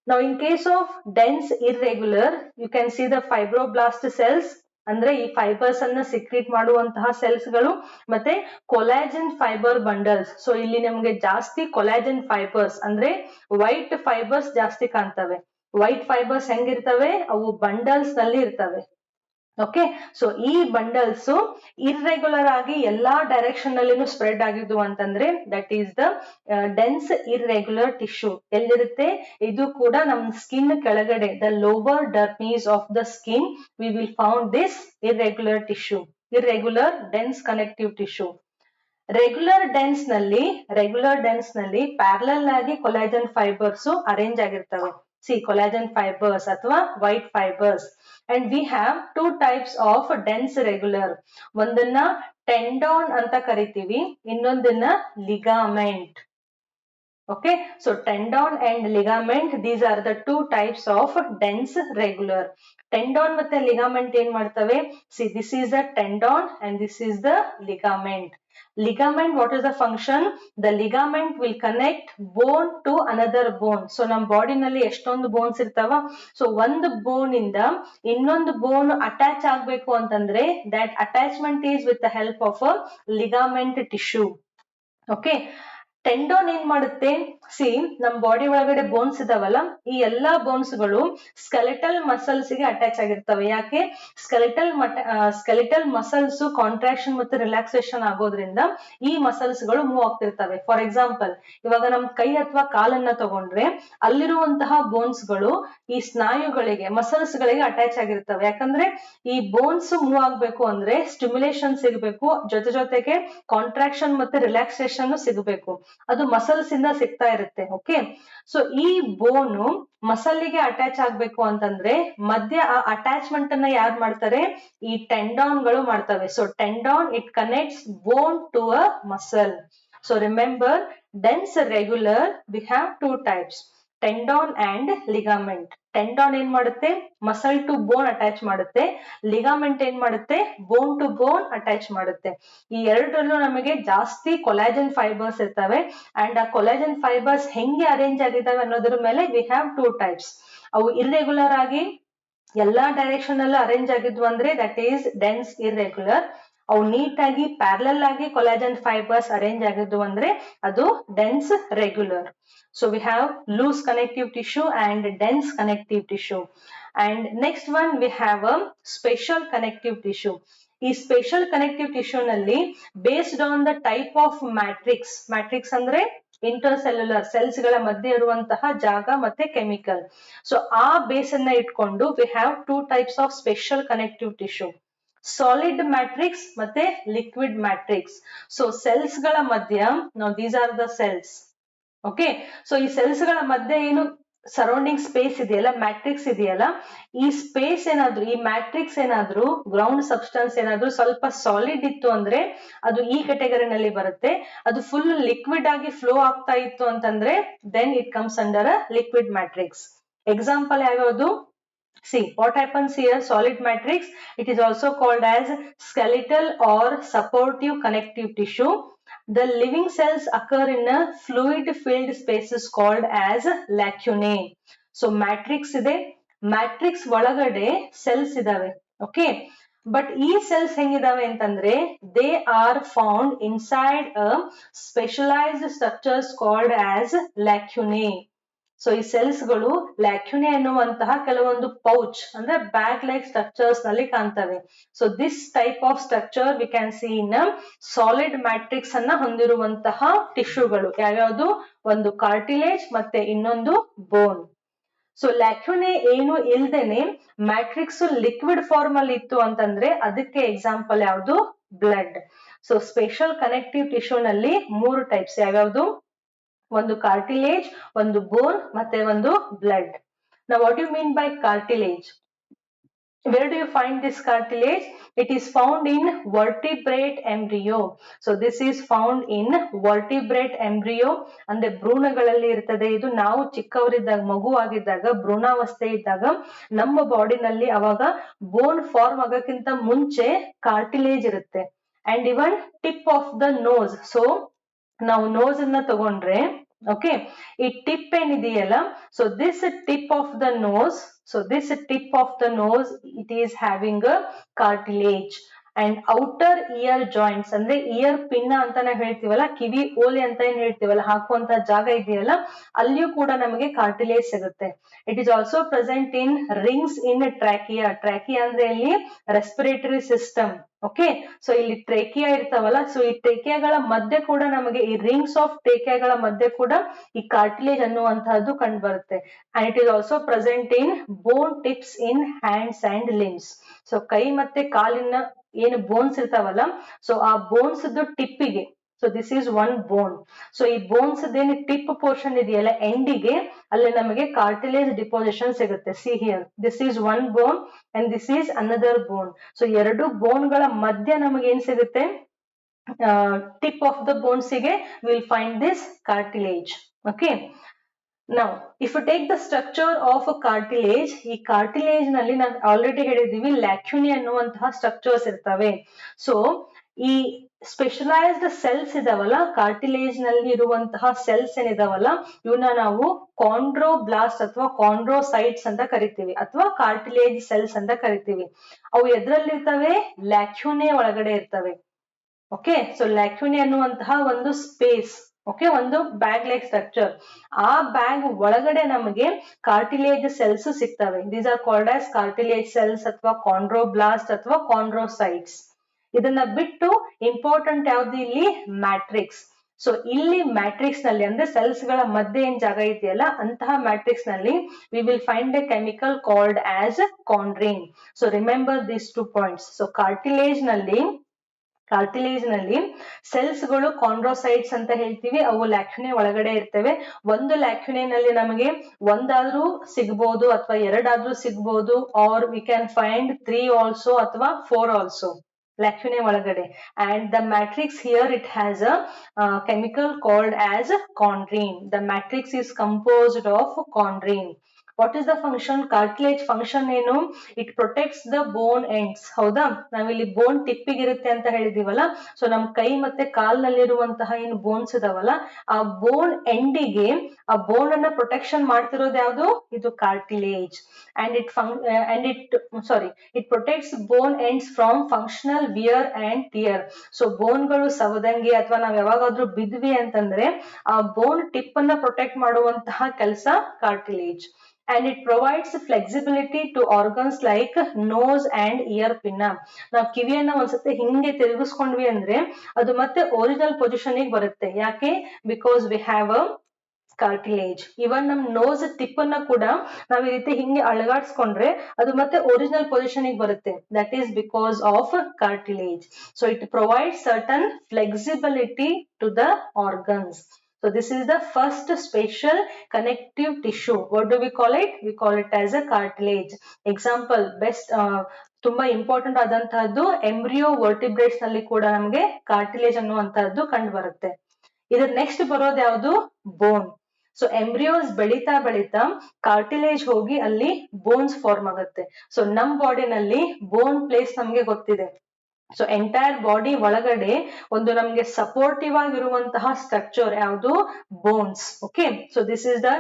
Now in case of dense irregular, you can see the fibroblast cells, ಅಂದ್ರೆ ಈ fibres ಅನ್ನ secrete ಮಾಡುವಂತಹ ಸೆಲ್ಸ್ ಗಳು, ಮತ್ತೆ ಕೊಲಾಜನ್ ಫೈಬರ್ ಬಂಡಲ್ಸ್. ಸೊ ಇಲ್ಲಿ ನಮ್ಗೆ ಜಾಸ್ತಿ ಕೊಲಾಜನ್ ಫೈಬರ್ಸ್ ಅಂದ್ರೆ ವೈಟ್ ಫೈಬರ್ಸ್ ಜಾಸ್ತಿ ಕಾಣ್ತವೆ. ವೈಟ್ ಫೈಬರ್ಸ್ ಹೆಂಗಿರ್ತವೆ, ಅವು ಬಂಡಲ್ಸ್ ನಲ್ಲಿ ಇರ್ತವೆ. ಓಕೆ, ಸೊ ಈ ಬಂಡಲ್ಸ್ ಇರ್ರೆಗ್ಯುಲರ್ ಆಗಿ ಎಲ್ಲಾ ಡೈರೆಕ್ಷನ್ ನಲ್ಲಿನೂ ಸ್ಪ್ರೆಡ್ ಆಗಿದ್ದು ಅಂತಂದ್ರೆ that is the dense irregular tissue. ಎಲ್ಲಿರುತ್ತೆ, ಇದು ಕೂಡ ನಮ್ ಸ್ಕಿನ್ ಕೆಳಗಡೆ, the lower dermis of the skin we will found this irregular tissue, irregular dense connective tissue. Regular dense ನಲ್ಲಿ ಪ್ಯಾರಲಲ್ ಆಗಿ ಕೊಲಾಜನ್ ಫೈಬರ್ಸ್ ಅರೇಂಜ್ ಆಗಿರ್ತವೆ. See collagen fibers ಅಥವಾ white fibers, and we have two types of dense regular. ಒಂದನ್ನ tendon ಅಂತ ಕರಿತೀವಿ, ಇನ್ನೊಂದನ್ನ ligament. Okay, so tendon and ligament, these are the two types of dense regular. Tendon ಮತ್ತೆ ligament ಏನ್ ಮಾಡ್ತವೆ? See, this is the tendon and this is the ligament. Ligament, what is the function? The ligament will connect bone to another bone. So ನಮ್ಮ body ನಲ್ಲಿ ಎಷ್ಟೊಂದು bones ಇರ್ತಾವ, so ಒಂದು ಬೋನ್ ಇಂದ ಇನ್ನೊಂದು ಬೋನ್ ಅಟ್ಯಾಚ್ ಆಗ್ಬೇಕು ಅಂತಂದ್ರೆ that attachment is with the help of a ligament tissue. Okay, tendon ಏನ್ ಮಾಡುತ್ತೆ, ಸಿ ನಮ್ ಬಾಡಿ ಒಳಗಡೆ ಬೋನ್ಸ್ ಇದಾವಲ್ಲ, ಈ ಎಲ್ಲಾ ಬೋನ್ಸ್ ಗಳು ಸ್ಕೆಲೆಟಲ್ ಮಸಲ್ಸ್ ಗೆ ಅಟ್ಯಾಚ್ ಆಗಿರ್ತವೆ. ಯಾಕೆ, ಸ್ಕೆಲೆಟಲ್ ಮಸಲ್ಸ್ ಕಾಂಟ್ರಾಕ್ಷನ್ ಮತ್ತೆ ರಿಲ್ಯಾಕ್ಸೇಷನ್ ಆಗೋದ್ರಿಂದ ಈ ಮಸಲ್ಸ್ ಗಳು ಮೂವ್ ಆಗ್ತಿರ್ತವೆ. ಫಾರ್ ಎಕ್ಸಾಂಪಲ್, ಇವಾಗ ನಮ್ ಕೈ ಅಥವಾ ಕಾಲನ್ನ ತಗೊಂಡ್ರೆ ಅಲ್ಲಿರುವಂತಹ ಬೋನ್ಸ್ ಗಳು ಈ ಸ್ನಾಯುಗಳಿಗೆ, ಮಸಲ್ಸ್ ಗಳಿಗೆ ಅಟ್ಯಾಚ್ ಆಗಿರ್ತವೆ. ಯಾಕಂದ್ರೆ ಈ ಬೋನ್ಸ್ ಮೂವ್ ಆಗ್ಬೇಕು ಅಂದ್ರೆ ಸ್ಟಿಮ್ಯುಲೇಷನ್ ಸಿಗಬೇಕು, ಜೊತೆಗೆ ಕಾಂಟ್ರಾಕ್ಷನ್ ಮತ್ತೆ ರಿಲ್ಯಾಕ್ಸೇಷನ್ ಸಿಗಬೇಕು. ಅದು ಮಸಲ್ಸ್ ಇಂದ ಸಿಗ್ತಾ ಇರುತ್ತೆ. ಓಕೆ, ಸೊ ಈ ಬೋನು ಮಸಲ್ಗೆ ಅಟ್ಯಾಚ್ ಆಗ್ಬೇಕು ಅಂತಂದ್ರೆ ಮಧ್ಯ ಆ ಅಟ್ಯಾಚ್ಮೆಂಟ್ ಅನ್ನ ಯಾರು ಮಾಡ್ತಾರೆ, ಈ ಟೆಂಡಾನ್ ಗಳು ಮಾಡ್ತವೆ. So tendon it connects bone to a muscle. So remember, dense regular we have two types, tendon and ligament. Tendon ಏನ್ ಮಾಡುತ್ತೆ, ಮಸಲ್ ಟು ಬೋನ್ ಅಟ್ಯಾಚ್ ಮಾಡುತ್ತೆ. ಲಿಗಾಮೆಂಟ್ ಏನ್ ಮಾಡುತ್ತೆ, ಬೋನ್ ಟು ಬೋನ್ ಅಟ್ಯಾಚ್ ಮಾಡುತ್ತೆ. ಈ ಎರಡರಲ್ಲೂ ನಮಗೆ ಜಾಸ್ತಿ ಕೊಲಾಜನ್ ಫೈಬರ್ಸ್ ಇರ್ತವೆ. ಅಂಡ್ ಆ ಕೊಲಾಜನ್ ಫೈಬರ್ಸ್ ಹೆಂಗೆ ಅರೇಂಜ್ ಆಗಿದ್ದಾವೆ ಅನ್ನೋದ್ರ ಮೇಲೆ ವಿ ಹ್ಯಾವ್ ಟೂ ಟೈಪ್ಸ್. ಅವು ಇರ್ರೆಗ್ಯುಲರ್ ಆಗಿ ಎಲ್ಲಾ ಡೈರೆಕ್ಷನ್ ಅಲ್ಲೂ ಅರೇಂಜ್ ಆಗಿದ್ವು ಅಂದ್ರೆ ದಟ್ ಈಸ್ ಡೆನ್ಸ್ ಇರ್ರೆಗ್ಯುಲರ್. ಅವು ನೀಟ್ ಆಗಿ ಪ್ಯಾರಲಲ್ ಆಗಿ ಕೊಲಾಜನ್ ಫೈಬರ್ಸ್ ಅರೇಂಜ್ ಆಗಿದ್ವು ಅಂದ್ರೆ ಅದು dense regular. So we have loose connective tissue and dense connective tissue. And next one we have a special connective tissue. ಈ special connective tissue ನಲ್ಲಿ based on the type of matrix ಅಂದ್ರೆ intercellular cells ಗಳ ಮಧ್ಯೆ ಇರುವಂತಹ ಜಾಗ ಮತ್ತೆ chemical. So ಆ base ಅನ್ನ ಇಟ್ಕೊಂಡು V have two types of special connective tissue, solid matrix ಮತ್ತೆ ಲಿಕ್ವಿಡ್ ಮ್ಯಾಟ್ರಿಕ್ಸ್. ಸೊ ಸೆಲ್ಸ್ ಗಳ ಮಧ್ಯ these are the cells. Okay, so ಈ ಸೆಲ್ಸ್ ಗಳ ಮಧ್ಯೆ ಏನು ಸರೌಂಡಿಂಗ್ ಸ್ಪೇಸ್ ಇದೆಯಲ್ಲ, ಮ್ಯಾಟ್ರಿಕ್ಸ್ ಇದೆಯಲ್ಲ, ಈ ಸ್ಪೇಸ್ ಏನಾದ್ರು, ಈ ಮ್ಯಾಟ್ರಿಕ್ಸ್ ಏನಾದ್ರು, ಗ್ರೌಂಡ್ ಸಬ್ಸ್ಟೆನ್ಸ್ ಏನಾದ್ರು ಸ್ವಲ್ಪ ಸಾಲಿಡ್ ಇತ್ತು ಅಂದ್ರೆ ಅದು ಈ ಕೆಟಗರಿನಲ್ಲಿ ಬರುತ್ತೆ. ಅದು ಫುಲ್ ಲಿಕ್ವಿಡ್ ಆಗಿ ಫ್ಲೋ ಆಗ್ತಾ ಇತ್ತು ಅಂತಂದ್ರೆ then it comes under a liquid matrix. Example ಯಾವ್ಯಾವುದು? See what happens here, solid matrix, it is also called as skeletal or supportive connective tissue. The living cells occur in a fluid filled spaces called as lacunae. So matrix ಇದೆ, matrix ಒಳಗಡೆ cells ಇದಾವೆ. Okay, but ಈ cells ಹೆಂಗಿದಾವೆ ಅಂತಂದ್ರೆ they are found inside a specialised structures called as lacunae. So ಈ cells ಗಳು ಲ್ಯಾಕ್ಯುನೆ ಎನ್ನುವಂತಹ ಕೆಲವೊಂದು pouch ಅಂದ್ರೆ ಬ್ಯಾಗ್ ಲೈಕ್ ಸ್ಟ್ರಕ್ಚರ್ಸ್ ನಲ್ಲಿ ಕಾಣ್ತವೆ. So this type of structure we can see in solid matrix ಅನ್ನ ಹೊಂದಿರುವಂತಹ ಟಿಶ್ಯೂಗಳು. ಯಾವ್ಯಾವುದು? ಒಂದು ಕಾರ್ಟಿಲೇಜ್ ಮತ್ತೆ ಇನ್ನೊಂದು ಬೋನ್. ಸೊ ಲ್ಯಾಕ್ಯುನೆ ಏನು ಇಲ್ದೇನೆ ಮ್ಯಾಟ್ರಿಕ್ಸ್ ಲಿಕ್ವಿಡ್ ಫಾರ್ಮ್ ಅಲ್ಲಿ ಇತ್ತು ಅಂತಂದ್ರೆ ಅದಕ್ಕೆ ಎಕ್ಸಾಂಪಲ್ ಯಾವುದು? Blood. So special connective tissue ನಲ್ಲಿ ಮೂರು ಟೈಪ್ಸ್, ಯಾವ್ಯಾವುದು? ಒಂದು ಕಾರ್ಟಿಲೇಜ್, ಒಂದು ಬೋನ್ ಮತ್ತೆ ಒಂದು blood. Now what do you mean by cartilage? Where do you find this cartilage? It is found in vertebrate embryo. So this is found in vertebrate embryo ಅಂದ್ರೆ ಭ್ರೂಣಗಳಲ್ಲಿ ಇರ್ತದೆ ಇದು. ನಾವು ಚಿಕ್ಕವರಿದ್ದಾಗ, ಮಗುವಾಗಿದ್ದಾಗ, ಭ್ರೂಣಾವಸ್ಥೆ ಇದ್ದಾಗ ನಮ್ಮ ಬಾಡಿನಲ್ಲಿ ಅವಾಗ ಬೋನ್ ಫಾರ್ಮ್ ಆಗೋಕ್ಕಿಂತ ಮುಂಚೆ ಕಾರ್ಟಿಲೇಜ್ ಇರುತ್ತೆ. And even tip of the nose. So ನಾವು ನೋಸ್ ಅನ್ನ ತಗೊಂಡ್ರೆ ಓಕೆ, ಈ ಟಿಪ್ ಏನಿದೆಯಲ್ಲ, so this tip of the nose, so this tip of the nose it is having a cartilage. And outer ear joints ಅಂದ್ರೆ ear pinna ಅಂತಾನೆ ಹೇಳ್ತೀವಲ್ಲ, ಕಿವಿ ಓಲೆ ಅಂತ ಏನ್ ಹೇಳ್ತೀವಲ್ಲ, ಹಾಕುವಂತ ಜಾಗ ಇದೆಯಲ್ಲ, ಅಲ್ಲಿಯೂ ಕೂಡ ನಮಗೆ ಕಾರ್ಟಿಲೇಜ್ ಸಿಗುತ್ತೆ. It is also present in rings in trachea. Trachea ಅಂದ್ರೆ ಇಲ್ಲಿ ರೆಸ್ಪಿರೇಟರಿ ಸಿಸ್ಟಮ್. ಓಕೆ, ಸೊ ಇಲ್ಲಿ ಟ್ರೇಕಿಯಾ ಇರ್ತಾವಲ್ಲ, ಸೊ ಈ ಟ್ರೇಕಿಯಾಗಳ ಮಧ್ಯೆ ಕೂಡ ನಮಗೆ, ಈ ರಿಂಗ್ಸ್ ಆಫ್ ಟ್ರೇಕಿಯಾಗಳ ಮಧ್ಯೆ ಕೂಡ ಈ ಕಾರ್ಟಿಲೇಜ್ ಅನ್ನುವಂತಹದ್ದು ಕಂಡು ಬರುತ್ತೆ. And it is also present in bone tips in hands and limbs. So ಕೈ ಮತ್ತೆ ಕಾಲಿನ ಏನು ಬೋನ್ಸ್ ಇರ್ತಾವಲ್ಲ, ಸೊ ಆ ಬೋನ್ಸ್ ಟಿಪ್ಪಿಗೆ, so this is one bone. So ಈ ಬೋನ್ಸ್ ಏನು ಟಿಪ್ ಪೋರ್ಷನ್ ಇದೆಯಲ್ಲ ಎಂಡಿಗೆ, ಅಲ್ಲಿ ನಮಗೆ ಕಾರ್ಟಿಲೇಜ್ ಡಿಪೋಸಿಷನ್ ಸಿಗುತ್ತೆ. See here, this is one bone and this is another bone. So ಎರಡು ಬೋನ್ ಗಳ ಮಧ್ಯ ನಮಗೆ ಏನ್ ಸಿಗುತ್ತೆ? ಟಿಪ್ ಆಫ್ ದ ಬೋನ್ಸ್ ಗೆ will find this cartilage. Okay, now if you take the structure of a cartilage, ಈ cartilage ನಲ್ಲಿ ನಾವು ಆಲ್ರೆಡಿ ಹೇಳಿದೀವಿ ಲ್ಯಾಕ್ಯುನಿ ಅನ್ನುವಂತಹ ಸ್ಟ್ರಕ್ಚರ್ಸ್ ಇರ್ತವೆ. ಸೊ ಈ ಸ್ಪೆಷಲೈಸ್ಡ್ ಸೆಲ್ಸ್ ಇದಾವಲ್ಲ, ಕಾರ್ಟಿಲೇಜ್ ನಲ್ಲಿ ಇರುವಂತಹ ಸೆಲ್ಸ್ ಏನಿದಾವಲ್ಲ, ಇವನ್ನ ನಾವು ಕಾಂಡ್ರೋಬ್ಲಾಸ್ಟ್ ಅಥವಾ ಕಾಂಡ್ರೋಸೈಟ್ಸ್ ಅಂತ ಕರಿತೀವಿ, ಅಥವಾ ಕಾರ್ಟಿಲೇಜ್ ಸೆಲ್ಸ್ ಅಂತ ಕರಿತೀವಿ. ಅವು ಎದ್ರಲ್ಲಿ ಇರ್ತವೆ? ಲ್ಯಾಕ್ಯುನೆ ಒಳಗಡೆ ಇರ್ತವೆ. ಓಕೆ, ಸೊ ಲ್ಯಾಕ್ಯುನೆ ಅನ್ನುವಂತಹ ಒಂದು ಸ್ಪೇಸ್ ಓಕೆ, ಒಂದು ಬ್ಯಾಗ್ ಲೈಕ್ ಸ್ಟ್ರಕ್ಚರ್. ಆ ಬ್ಯಾಗ್ ಒಳಗಡೆ ನಮಗೆ ಕಾರ್ಟಿಲೇಜ್ ಸೆಲ್ಸ್ ಸಿಗ್ತವೆ. These are called as cartilage cells ಅಥವಾ ಕಾಂಡ್ರೋಬ್ಲಾಸ್ಟ್ ಅಥವಾ ಕಾಂಡ್ರೋಸೈಟ್ಸ್. ಇದನ್ನ ಬಿಟ್ಟು ಇಂಪಾರ್ಟೆಂಟ್ ಯಾವ್ದು ಇಲ್ಲಿ ಮ್ಯಾಟ್ರಿಕ್ಸ್. ಸೊ ಇಲ್ಲಿ ಮ್ಯಾಟ್ರಿಕ್ಸ್ ನಲ್ಲಿ ಅಂದ್ರೆ ಸೆಲ್ಸ್ ಗಳ ಮಧ್ಯೆ ಏನ್ ಜಾಗ ಇದೆಯಲ್ಲ ಅಂತಹ ಮ್ಯಾಟ್ರಿಕ್ಸ್ ನಲ್ಲಿ we will find a chemical called as chondrin. So remember these 2 points. So cartilage ನಲ್ಲಿ ಸೆಲ್ಸ್ ಗಳು ಕಾಂಡ್ರೋಸೈಟ್ಸ್ ಅಂತ ಹೇಳ್ತೀವಿ. ಅವು ಲ್ಯಾಕ್ಯುನೆ ಒಳಗಡೆ ಇರ್ತವೆ. ಒಂದು ಲ್ಯಾಕ್ಯುನೆನಲ್ಲಿ ನಮಗೆ ಒಂದಾದ್ರೂ ಸಿಗ್ಬಹುದು ಅಥವಾ ಎರಡಾದ್ರೂ ಸಿಗ್ಬಹುದು, or we can find 3 also ಅಥವಾ 4 ಆಲ್ಸೋ ಲ್ಯಾಕ್ಯುನೆ ಒಳಗಡೆ. And the matrix here it has a chemical called as chondrine. The matrix is composed of chondrine. What is the function? Cartilage function ಏನು? It protects the bone ends. ಹೌದಾ, ನಾವಿಲ್ಲಿ ಬೋನ್ ಟಿಪ್ಪಿಗೆ ಇರುತ್ತೆ ಅಂತ ಹೇಳಿದೀವಲ್ಲ. So ನಮ್ ಕೈ ಮತ್ತೆ ಕಾಲ್ನಲ್ಲಿರುವಂತಹ ಏನು ಬೋನ್ಸ್ ಇದಾವಲ್ಲ, ಆ ಬೋನ್ ಎಂಡಿಗೆ ಆ ಬೋನ್ ಅನ್ನ ಪ್ರೊಟೆಕ್ಷನ್ ಮಾಡ್ತಿರೋದು ಯಾವುದು? ಇದು cartilage. And it protects bone ends from functional wear and tear. So ಬೋನ್ಗಳು ಸವದಂಗೆ ಅಥವಾ ನಾವ್ ಯಾವಾಗಾದ್ರೂ ಬಿದ್ವಿ ಅಂತಂದ್ರೆ ಆ ಬೋನ್ ಟಿಪ್ ಅನ್ನ ಪ್ರೊಟೆಕ್ಟ್ ಮಾಡುವಂತಹ ಕೆಲಸ cartilage. And it provides flexibility to organs like nose and ear pinna. ನಾವು ಕಿವಿಯನ್ನ ಒಂದ್ಸತಿ ಹಿಂಗೆ ತಿರುಗಿಸ್ಕೊಂಡ್ವಿ ಅಂದ್ರೆ ಅದು ಮತ್ತೆ ಒರಿಜಿನಲ್ ಪೊಸಿಷನ್ ಗೆ ಬರುತ್ತೆ. ಯಾಕೆ? Because we have a cartilage. Even ನಮ್ ನೋಸ್ ಟಿಪ್ ಅನ್ನ ಕೂಡ ನಾವ್ ಈ ರೀತಿ ಹಿಂಗೆ ಅಳಗಾಡ್ಸ್ಕೊಂಡ್ರೆ ಅದು ಮತ್ತೆ ಒರಿಜಿನಲ್ ಪೊಸಿಷನ್ ಗೆ ಬರುತ್ತೆ. That is because of cartilage. So it provide certain flexibility to the organs. So this is the first special connective tissue. What do we call it? We call it as a cartilage. Example, best ತುಂಬಾ important ಆದಂತಹದ್ದು embryo vertebrates ನಲ್ಲಿ ಕೂಡ ನಮಗೆ cartilage ಅನ್ನುವಂತಹದ್ದು ಕಂಡು ಬರುತ್ತೆ. ಇದ್ರ next ಬರೋದು ಯಾವುದು? ಬೋನ್. ಸೊ ಎಂಬ್ರಿಯೋಸ್ ಬೆಳೀತಾ ಕಾರ್ಟಿಲೇಜ್ ಹೋಗಿ ಅಲ್ಲಿ ಬೋನ್ಸ್ ಫಾರ್ಮ್ ಆಗುತ್ತೆ. ಸೊ ನಮ್ ಬಾಡಿನಲ್ಲಿ ಬೋನ್ ಪ್ಲೇಸ್ ನಮ್ಗೆ ಗೊತ್ತಿದೆ. ಸೊ ಎಂಟೈರ್ ಬಾಡಿ ಒಳಗಡೆ ಒಂದು ನಮ್ಗೆ ಸಪೋರ್ಟಿವ್ ಆಗಿರುವಂತಹ ಸ್ಟ್ರಕ್ಚರ್ ಯಾವುದು? Bones. Okay, so this is the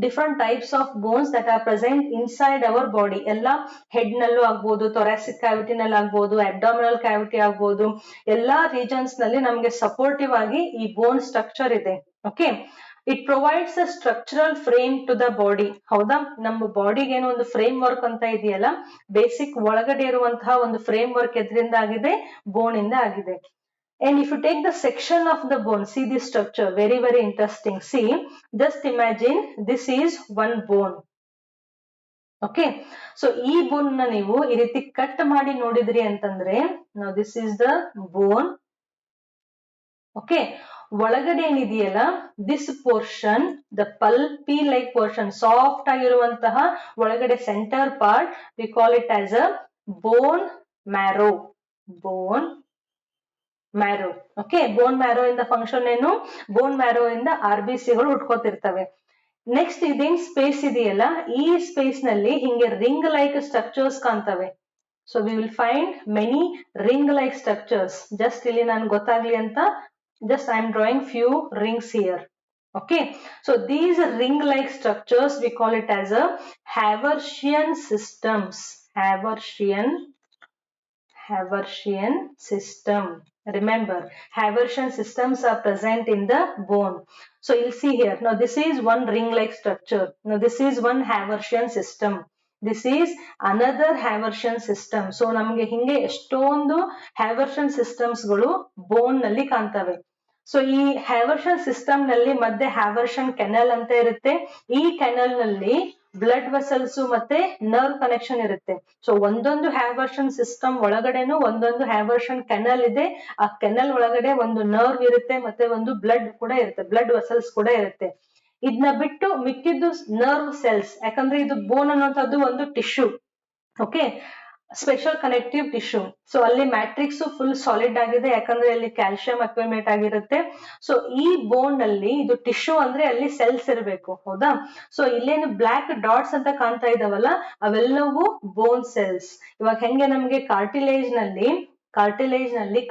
different types of bones that are present inside our body. ಎಲ್ಲ ಹೆಡ್ ನಲ್ಲೂ ಆಗ್ಬಹುದು, ಥೊರಾಸಿಕ್ ಕ್ಯಾವಿಟಿ ನಲ್ಲಿ ಆಗ್ಬಹುದು, ಅಬ್ಡಾಮಿನಲ್ ಕ್ಯಾವಿಟಿ ಆಗ್ಬಹುದು, ಎಲ್ಲಾ ರೀಜನ್ಸ್ ನಲ್ಲಿ ನಮ್ಗೆ ಸಪೋರ್ಟಿವ್ ಆಗಿ ಈ ಬೋನ್ ಸ್ಟ್ರಕ್ಚರ್ ಇದೆ. Okay, it provides a structural frame to the body. ಹೌದಾ, ನಮ್ಮ ಬಾಡಿಗೆ ಏನೋ ಒಂದು ಫ್ರೇಮ್ ವರ್ಕ್ ಅಂತ ಇದೆಯಲ್ಲ, ಬೇಸಿಕ್ ಒಳಗಡೆ ಇರುವಂತಹ ಒಂದು ಫ್ರೇಮ್ ವರ್ಕ್ ಎದ್ರಿಂದ ಆಗಿದೆ? ಬೋನ್ ಇಂದ ಆಗಿದೆ. And if you take the section of the bone, see this structure, very interesting. See, just imagine this is one bone. Okay, so ಈ ಬೋನ್ ನ ನೀವು ಈ ರೀತಿ ಕಟ್ ಮಾಡಿ ನೋಡಿದ್ರಿ ಅಂತಂದ್ರೆ, now this is the bone. Okay, ಒಳಗಡೆ ಏನಿದೆಯಲ್ಲ this portion, the pulpy like portion, soft ಆಗಿರುವಂತಹ ಒಳಗಡೆ centre part, V call it as a bone marrow. Bone marrow. Okay, bone marrow ಇಂದ ಫಂಕ್ಷನ್ ಏನು? ಬೋನ್ ಮ್ಯಾರೋ ಇಂದ RBC ಗಳು ಹುಟ್ಕೋತಿರ್ತವೆ. Next ಇದೇನ್ space ಇದೆಯಲ್ಲ, ಈ ಸ್ಪೇಸ್ ನಲ್ಲಿ ಹಿಂಗೆ ರಿಂಗ್ ಲೈಕ್ ಸ್ಟ್ರಕ್ಚರ್ಸ್ ಕಾಣ್ತವೆ. So we will find many ring like structures. Just ಇಲ್ಲಿ ನಾನು ಗೊತ್ತಾಗ್ಲಿ ಅಂತ just I am drawing few rings here. Okay, so these ring like structures we call it as a Haversian systems. Haversian system. Remember, Haversian systems are present in the bone. So you'll see here, now this is one ring like structure. Now this is one Haversian system. This is another Haversian system. So ನಮಗೆ ಹಿಂಗೆ ಎಷ್ಟೊಂದು Haversian systems ಗಳು ಬೋನ್ ನಲ್ಲಿ ಕಾಣ್ತವೆ. So ಈ Haversian system ನಲ್ಲಿ ಮಧ್ಯೆ ಹ್ಯಾವರ್ಷನ್ kennel ಅಂತ ಇರುತ್ತೆ. ಈ ಕೆನಲ್ ನಲ್ಲಿ ಬ್ಲಡ್ ವೆಸಲ್ಸ್ ಮತ್ತೆ ನರ್ವ್ ಕನೆಕ್ಷನ್ ಇರುತ್ತೆ. ಸೊ ಒಂದೊಂದು ಹ್ಯಾವರ್ಷನ್ ಸಿಸ್ಟಮ್ ಒಳಗಡೆನೂ ಒಂದೊಂದು ಹ್ಯಾವರ್ಷನ್ ಕೆನಲ್ ಇದೆ. ಆ ಕೆನಲ್ ಒಳಗಡೆ ಒಂದು ನರ್ವ್ ಇರುತ್ತೆ ಮತ್ತೆ ಒಂದು ಬ್ಲಡ್ ಕೂಡ ಇರುತ್ತೆ, ಬ್ಲಡ್ ವೆಸಲ್ಸ್ ಕೂಡ ಇರುತ್ತೆ. ಇದನ್ನ ಬಿಟ್ಟು ಮಿಕ್ಕಿದ್ದು ನರ್ವ್ ಸೆಲ್ಸ್, ಯಾಕಂದ್ರೆ ಇದು ಬೋನ್ ಅನ್ನೋಂಥದ್ದು ಒಂದು tissue. Okay, special connective tissue. So ಅಲ್ಲಿ ಮ್ಯಾಟ್ರಿಕ್ಸ್ ಫುಲ್ ಸಾಲಿಡ್ ಆಗಿದೆ, ಯಾಕಂದ್ರೆ ಅಲ್ಲಿ ಕ್ಯಾಲ್ಸಿಯಂ ಅಕ್ಯುಮೇಟ್ ಆಗಿರುತ್ತೆ. ಸೊ ಈ ಬೋನ್ ನಲ್ಲಿ ಇದು ಟಿಶ್ಯೂ ಅಂದ್ರೆ ಅಲ್ಲಿ ಸೆಲ್ಸ್ ಇರಬೇಕು. ಹೌದಾ, ಸೊ ಇಲ್ಲೇನು ಬ್ಲಾಕ್ ಡಾಟ್ಸ್ ಅಂತ ಕಾಣ್ತಾ ಇದಾವಲ್ಲ, ಅವೆಲ್ಲವೂ ಬೋನ್ ಸೆಲ್ಸ್. ಇವಾಗ ಹೆಂಗೆ ನಮ್ಗೆ ಕಾರ್ಟಿಲೇಜ್ ನಲ್ಲಿ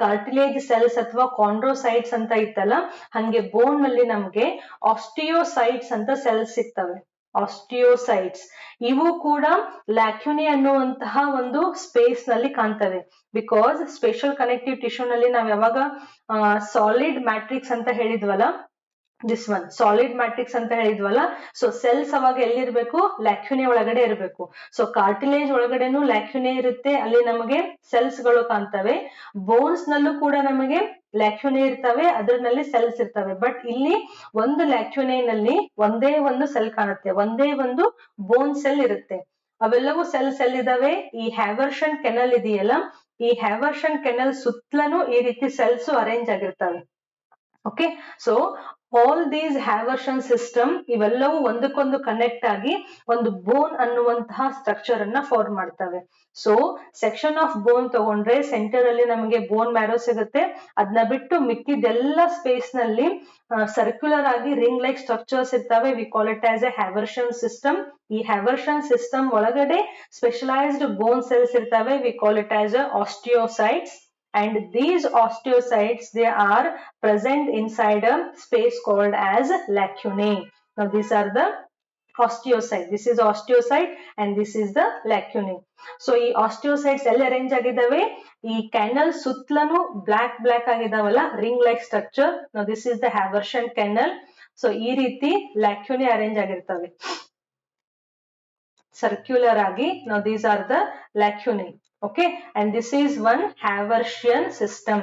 ಕಾರ್ಟಿಲೇಜ್ ಸೆಲ್ಸ್ ಅಥವಾ ಕಾಂಡ್ರೋಸೈಟ್ಸ್ ಅಂತ ಇತ್ತಲ್ಲ, ಹಂಗೆ ಬೋನ್ ನಲ್ಲಿ ನಮ್ಗೆ ಆಸ್ಟಿಯೋಸೈಟ್ಸ್ ಅಂತ ಸೆಲ್ಸ್ ಸಿಗ್ತವೆ. ಆಸ್ಟಿಯೋಸೈಟ್ಸ್. ಇವು ಕೂಡ ಲ್ಯಾಕ್ಯುನಿ ಅನ್ನುವಂತಹ ಒಂದು ಸ್ಪೇಸ್ ನಲ್ಲಿ ಕಾಣ್ತವೆ. ಬಿಕಾಸ್ ಸ್ಪೆಷಲ್ ಕನೆಕ್ಟಿವ್ ಟಿಶ್ಯೂ ನಲ್ಲಿ ನಾವ್ ಯಾವಾಗ ಸಾಲಿಡ್ ಮ್ಯಾಟ್ರಿಕ್ಸ್ ಅಂತ ಹೇಳಿದ್ವಲ್ಲ, ದಿಸ್ ಒನ್ ಸಾಲಿಡ್ ಮ್ಯಾಟ್ರಿಕ್ಸ್ ಅಂತ ಹೇಳಿದ್ವಲ್ಲ, ಸೊ ಸೆಲ್ಸ್ ಅವಾಗ ಎಲ್ಲಿರ್ಬೇಕು, ಲ್ಯಾಕ್ಯುನೆ ಒಳಗಡೆ ಇರಬೇಕು. ಸೊ ಕಾರ್ಟಿಲೇಜ್ ಒಳಗಡೆನೂ ಲ್ಯಾಕ್ಯುನೆ ಇರುತ್ತೆ, ಅಲ್ಲಿ ನಮಗೆ ಸೆಲ್ಸ್ ಗಳು ಕಾಣ್ತವೆ. ಬೋನ್ಸ್ ನಲ್ಲೂ ಕೂಡ ನಮಗೆ ಲ್ಯಾಕ್ಯುನೆ ಇರ್ತವೆ, ಅದರಲ್ಲಿ ಸೆಲ್ಸ್ ಇರ್ತವೆ. ಬಟ್ ಇಲ್ಲಿ ಒಂದು ಲ್ಯಾಕ್ಯುನೆನಲ್ಲಿ ಒಂದೇ ಒಂದು ಸೆಲ್ ಕಾಣುತ್ತೆ, ಒಂದೇ ಒಂದು ಬೋನ್ ಸೆಲ್ ಇರುತ್ತೆ. ಅವೆಲ್ಲವೂ ಸೆಲ್ಸ್ ಎಲ್ಲಿದಾವೆ, ಈ ಹ್ಯಾವರ್ಷನ್ ಕೆನಲ್ ಇದೆಯಲ್ಲ, ಈ ಹ್ಯಾವರ್ಷನ್ ಕೆನಲ್ ಸುತ್ತಲೂ ಈ ರೀತಿ ಸೆಲ್ಸ್ ಅರೇಂಜ್ ಆಗಿರ್ತವೆ. Okay, so all these Haversian system ಇವೆಲ್ಲವೂ ಒಂದಕ್ಕೊಂದು ಕನೆಕ್ಟ್ ಆಗಿ ಒಂದು ಬೋನ್ ಅನ್ನುವಂತಹ ಸ್ಟ್ರಕ್ಚರ್ ಅನ್ನ ಫಾರ್ಮ್ ಮಾಡ್ತವೆ. ಸೊ ಸೆಕ್ಷನ್ ಆಫ್ ಬೋನ್ ತಗೊಂಡ್ರೆ ಸೆಂಟರ್ ಅಲ್ಲಿ ನಮಗೆ ಬೋನ್ ಮ್ಯಾರೋ ಸಿಗುತ್ತೆ. ಅದನ್ನ ಬಿಟ್ಟು ಮಿಕ್ಕಿದೆಲ್ಲ ಸ್ಪೇಸ್ ನಲ್ಲಿ ಸರ್ಕ್ಯುಲರ್ ಆಗಿ ರಿಂಗ್ ಲೈಕ್ ಸ್ಟ್ರಕ್ಚರ್ಸ್ ಇರ್ತವೆ. We call it as a Haversian system. ಈ ಹ್ಯಾವರ್ಷನ್ ಸಿಸ್ಟಮ್ ಒಳಗಡೆ ಸ್ಪೆಷಲೈಸ್ಡ್ ಬೋನ್ ಸೆಲ್ಸ್ ಇರ್ತವೆ. We call it as a osteocytes. And these osteocytes, they are present inside a space called as lacunae. Now these are the osteocyte. This is osteocyte and this is the lacunae. So ಈ osteocytes ಎಲ್ಲ arrange ಆಗಿದಾವೆ. ಈ canal ಸುತ್ತಲೂ block ಆಗಿದಾವಲ್ಲ, ring like structure. Now this is the Haversian canal. So ಈ ರೀತಿ lacunae arrange ಆಗಿರ್ತವೆ circular ಆಗಿ. Now these are the lacunae. Okay, and this is one Haversian system.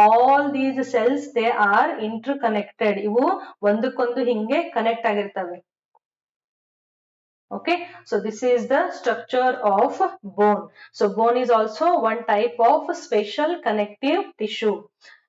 All these cells, they are interconnected. ಇವು ಒಂದಕ್ಕೊಂದು ಹಿಂಗೆ connect ಆಗಿರ್ತವೆ. Okay, so this is the structure of bone. So bone is also one type of special connective tissue.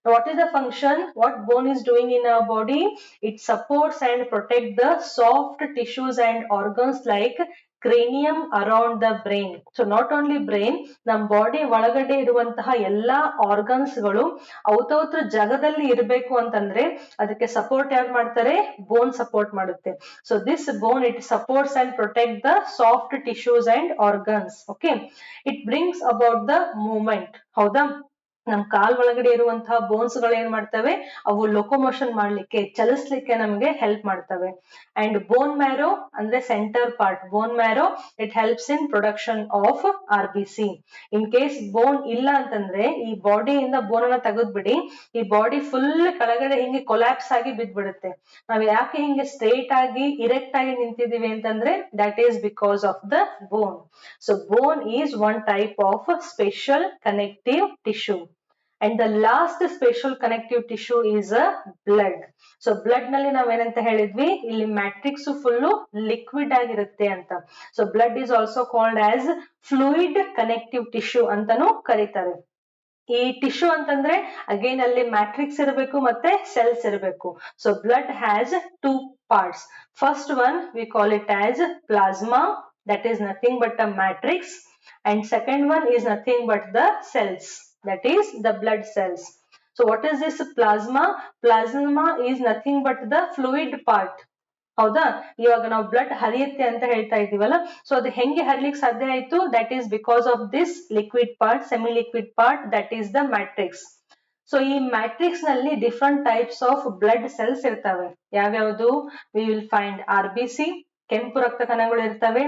Now, what is the function? What bone is doing in our body? It supports and protects the soft tissues and organs like cranium around the brain. So not only brain, ನಮ್ಮ body ಒಳಗಡೆ ಇರುವಂತಹ ಎಲ್ಲಾ organs ಗಳು ಅವತವತ್ರ ಜಾಗದಲ್ಲಿ ಇರಬೇಕು ಅಂತಂದ್ರೆ ಅದಕ್ಕೆ support ಯಾರು ಮಾಡ್ತಾರೆ, ಬೋನ್ ಸಪೋರ್ಟ್ ಮಾಡುತ್ತೆ. So this bone it supports and protect the soft tissues and organs. Okay, it brings about the movement. ಹೌದಾ, ನಮ್ ಕಾಲ್ ಒಳಗಡೆ ಇರುವಂತಹ ಬೋನ್ಸ್ ಗಳು ಏನ್ ಮಾಡ್ತವೆ, ಅವು ಲೊಕೊಮೋಷನ್ ಮಾಡ್ಲಿಕ್ಕೆ, ಚಲಿಸ್ಲಿಕ್ಕೆ ನಮಗೆ ಹೆಲ್ಪ್ ಮಾಡ್ತವೆ. ಅಂಡ್ ಬೋನ್ ಮ್ಯಾರೋ ಅಂದ್ರೆ centre part, bone marrow it helps in production of RBC. In case bone ಇಲ್ಲ ಅಂತಂದ್ರೆ ಈ ಬಾಡಿಯಿಂದ ಬೋನ್ ಅನ್ನ ತೆಗೆದ್ಬಿಡಿ, ಈ ಬಾಡಿ ಫುಲ್ ಕೆಳಗಡೆ ಹಿಂಗೆ ಕೊಲ್ಯಾಪ್ಸ್ ಆಗಿ ಬಿದ್ಬಿಡುತ್ತೆ. ನಾವ್ ಯಾಕೆ ಹಿಂಗೆ ಸ್ಟ್ರೇಟ್ ಆಗಿ ಇರೆಕ್ಟ್ ಆಗಿ ನಿಂತಿದೀವಿ ಅಂತಂದ್ರೆ that is because of the bone. So bone is one type of special connective tissue. And the last special connective tissue is a blood. So blood ನಲ್ಲಿ ನಾವೇನಂತ ಹೇಳಿದ್ವಿ, ಇಲ್ಲಿ ಮ್ಯಾಟ್ರಿಕ್ಸ್ ಫುಲ್ಲು ಲಿಕ್ವಿಡ್ ಆಗಿರುತ್ತೆ ಅಂತ. So blood is also called as fluid connective tissue ಅಂತಾನೂ ಕರೀತಾರೆ. ಈ tissue ಅಂತಂದ್ರೆ ಅಗೇನ್ ಅಲ್ಲಿ ಮ್ಯಾಟ್ರಿಕ್ಸ್ ಇರಬೇಕು ಮತ್ತೆ ಸೆಲ್ಸ್ ಇರಬೇಕು. So blood has two parts. First one V call it as plasma, that is nothing but a matrix, and second one is nothing but the cells, that is the blood cells. So what is this plasma? Plasma is nothing but the fluid part. ಹೌದಾ, ಇವಾಗ ನಾವು blood ಹರಿಯುತ್ತೆ ಅಂತ ಹೇಳ್ತಾ ಇದೀವಲ್ಲ, so ಅದು ಹೆಂಗೆ ಹರಿಲಿಕ್ಕೆ ಸಾಧ್ಯ ಆಯ್ತು? That is because of this liquid part, semi liquid part, that is the matrix. So ಈ ಮ್ಯಾಟ್ರಿಕ್ಸ್ ನಲ್ಲಿ different types of blood cells ಇರ್ತವೆ. ಯಾವ್ಯಾವುದು? ವಿ ವಿಲ್ ಫೈಂಡ್ RBC, ಕೆಂಪು ರಕ್ತ ಕಣಗಳು ಇರ್ತವೆ,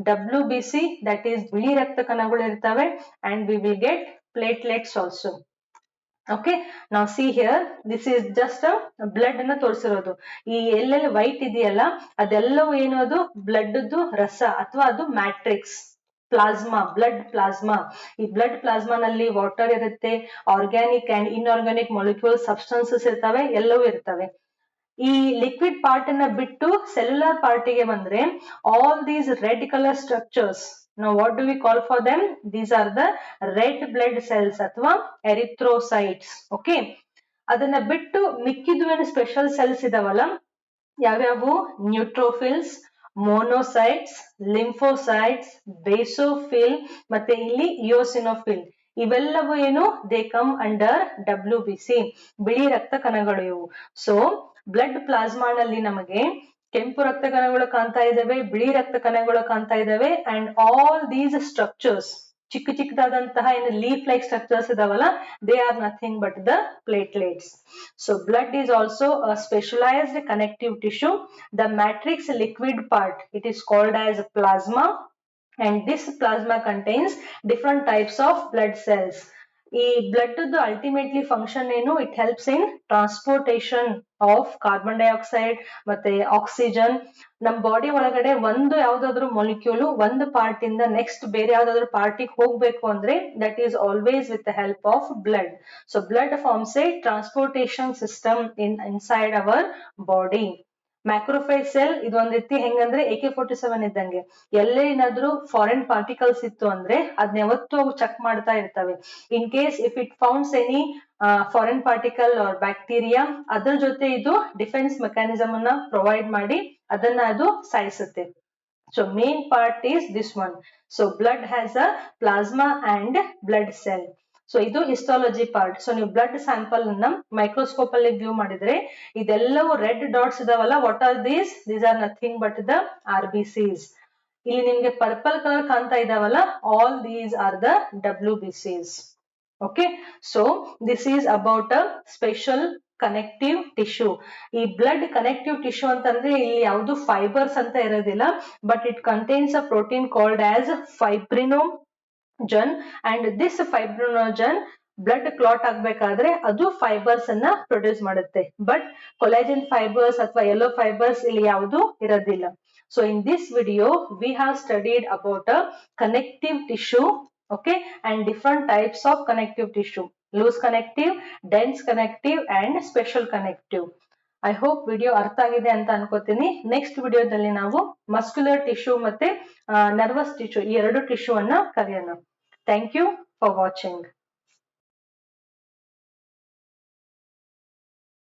WBC, ದಟ್ ಈಸ್ ಬಿಳಿ ರಕ್ತ ಕಣಗಳು ಇರ್ತವೆ, and we will get platelets also. Okay, now see here, this is just a blood ಅನ್ನ ತೋರಿಸಿರೋದು. ಈ ಎಲ್ಲೆಲ್ಲಿ ವೈಟ್ ಇದೆಯಲ್ಲ ಅದೆಲ್ಲವೂ ಏನದು ಬ್ಲಡ್ ರಸ ಅಥವಾ ಅದು ಮ್ಯಾಟ್ರಿಕ್ಸ್. Plasma, blood plasma. ಈ ಬ್ಲಡ್ ಪ್ಲಾಸ್ಮಾ ನಲ್ಲಿ ವಾಟರ್ ಇರುತ್ತೆ, organic and inorganic molecule substances ಇರ್ತವೆ, ಎಲ್ಲವೂ ಇರ್ತವೆ. ಈ ಲಿಕ್ವಿಡ್ ಪಾರ್ಟ್ ಅನ್ನ ಬಿಟ್ಟು ಸೆಲ್ಯುಲರ್ ಪಾರ್ಟಿಗೆ ಬಂದ್ರೆ all these red colour structures, now what do we call for them? These are the red blood cells ಅಥವಾ erythrocytes. okay, ಅದನ್ನ ಬಿಟ್ಟು ಮಿಕ್ಕಿದ್ದು ಏನು ಸ್ಪೆಷಲ್ ಸೆಲ್ಸ್ ಇದಾವಲ್ಲ, ಯಾವ್ಯಾವು? ನ್ಯೂಟ್ರೋಫಿಲ್ಸ್, ಮೋನೋಸೈಟ್ಸ್, ಲಿಂಫೋಸೈಟ್ಸ್, ಬೇಸೋಫಿಲ್, ಮತ್ತೆ ಇಲ್ಲಿ ಇಯೋಸಿನೋಫಿಲ್. ಇವೆಲ್ಲವೂ ಏನು? ದೇ ಕಮ್ ಅಂಡರ್ WBC, ಬಿಳಿ ರಕ್ತ ಕಣಗಳು ಇವು. ಸೊ ಬ್ಲಡ್ ಪ್ಲಾಸ್ಮಾ ನಲ್ಲಿ ನಮಗೆ ಕೆಂಪು ರಕ್ತ ಕಣಗಳು ಕಾಣ್ತಾ ಇದಾವೆ, ಬಿಳಿ ರಕ್ತ ಕಣಗಳು ಕಾಣ್ತಾ ಇದಾವೆ, ಅಂಡ್ ಆಲ್ ದೀಸ್ ಸ್ಟ್ರಕ್ಚರ್ಸ್ ಚಿಕ್ಕ ಚಿಕ್ಕದಾದಂತಹ ಏನು ಲೀಫ್ ಲೈಕ್ ಸ್ಟ್ರಕ್ಚರ್ಸ್ ಇದಾವಲ್ಲ, they are nothing but the platelets. So blood is also a specialized connective tissue. The matrix liquid part, it is called as plasma, and this plasma contains different types of blood cells. ಈ blood ultimately function ಏನು, it helps in transportation of carbon dioxide ಮತ್ತೆ oxygen. ನಮ್ body ಒಳಗಡೆ ಒಂದು ಯಾವ್ದಾದ್ರು molecule ಒಂದು part ಇಂದ next ಬೇರೆ ಯಾವ್ದಾದ್ರು ಪಾರ್ಟಿಗೆ ಹೋಗ್ಬೇಕು ಅಂದ್ರೆ that is always with the help of blood. So blood forms a transportation system inside our body. Macrophage cell ಇದೊಂದ್ ರೀತಿ ಹೆಂಗಂದ್ರೆ AK-47 ಇದ್ದಂಗೆ, ಎಲ್ಲೇ ಏನಾದ್ರೂ ಫಾರಿನ್ ಪಾರ್ಟಿಕಲ್ಸ್ ಇತ್ತು ಅಂದ್ರೆ ಅದನ್ನ ಯಾವತ್ತೂ ಅವು ಚೆಕ್ ಮಾಡ್ತಾ ಇರ್ತವೆ. In case if it founds any foreign particle or bacteria, ಅದ್ರ ಜೊತೆ ಇದು ಡಿಫೆನ್ಸ್ ಮೆಕ್ಯಾನಿಸಮ್ ಅನ್ನ ಪ್ರೊವೈಡ್ ಮಾಡಿ ಅದನ್ನ ಅದು ಸಾಯಿಸುತ್ತೆ. So main part is this one. So blood has a plasma and blood cell. So ಇದು ಹಿಸ್ಟಾಲಜಿ ಪಾರ್ಟ್. ಸೊ ನೀವು blood sample ಅನ್ನ ಮೈಕ್ರೋಸ್ಕೋಪ್ ಅಲ್ಲಿ ವ್ಯೂ ಮಾಡಿದ್ರೆ ಇದೆಲ್ಲವೂ ರೆಡ್ ಡಾಟ್ಸ್ ಇದಾವಲ್ಲ, what are these? These are nothing but the RBCs. ಇಲ್ಲಿ ನಿಮ್ಗೆ purple colour ಕಾಣ್ತಾ ಇದಾವಲ್ಲ, all these are the WBCs. Okay, so this is about a special connective tissue. ಈ ಬ್ಲಡ್ ಕನೆಕ್ಟಿವ್ ಟಿಶ್ಯೂ ಅಂತಂದ್ರೆ ಇಲ್ಲಿ ಯಾವುದು ಫೈಬರ್ಸ್ ಅಂತ ಇರೋದಿಲ್ಲ, but it contains a protein called as fibrinogen, and this ಫೈಬ್ರಿನೋಜನ್ blood clot ಆಗ್ಬೇಕಾದ್ರೆ ಅದು ಫೈಬರ್ಸ್ ಅನ್ನ produce ಮಾಡುತ್ತೆ. ಬಟ್ ಕೊಲಾಜನ್ ಫೈಬರ್ಸ್ ಅಥವಾ ಯೆಲ್ಲೋ ಫೈಬರ್ಸ್ ಇಲ್ಲಿ ಯಾವುದು ಇರೋದಿಲ್ಲ. So in this video we have studied about a connective tissue, okay, and different types of connective tissue: loose connective, dense connective and special connective. I hope video ಅರ್ಥ ಆಗಿದೆ ಅಂತ ಅನ್ಕೋತೀನಿ. Next ವಿಡಿಯೋದಲ್ಲಿ ನಾವು muscular tissue ಮತ್ತೆ nervous tissue, ಈ ಎರಡು tissue ಅನ್ನ ಕಲಿಯೋಣ. Thank you for watching.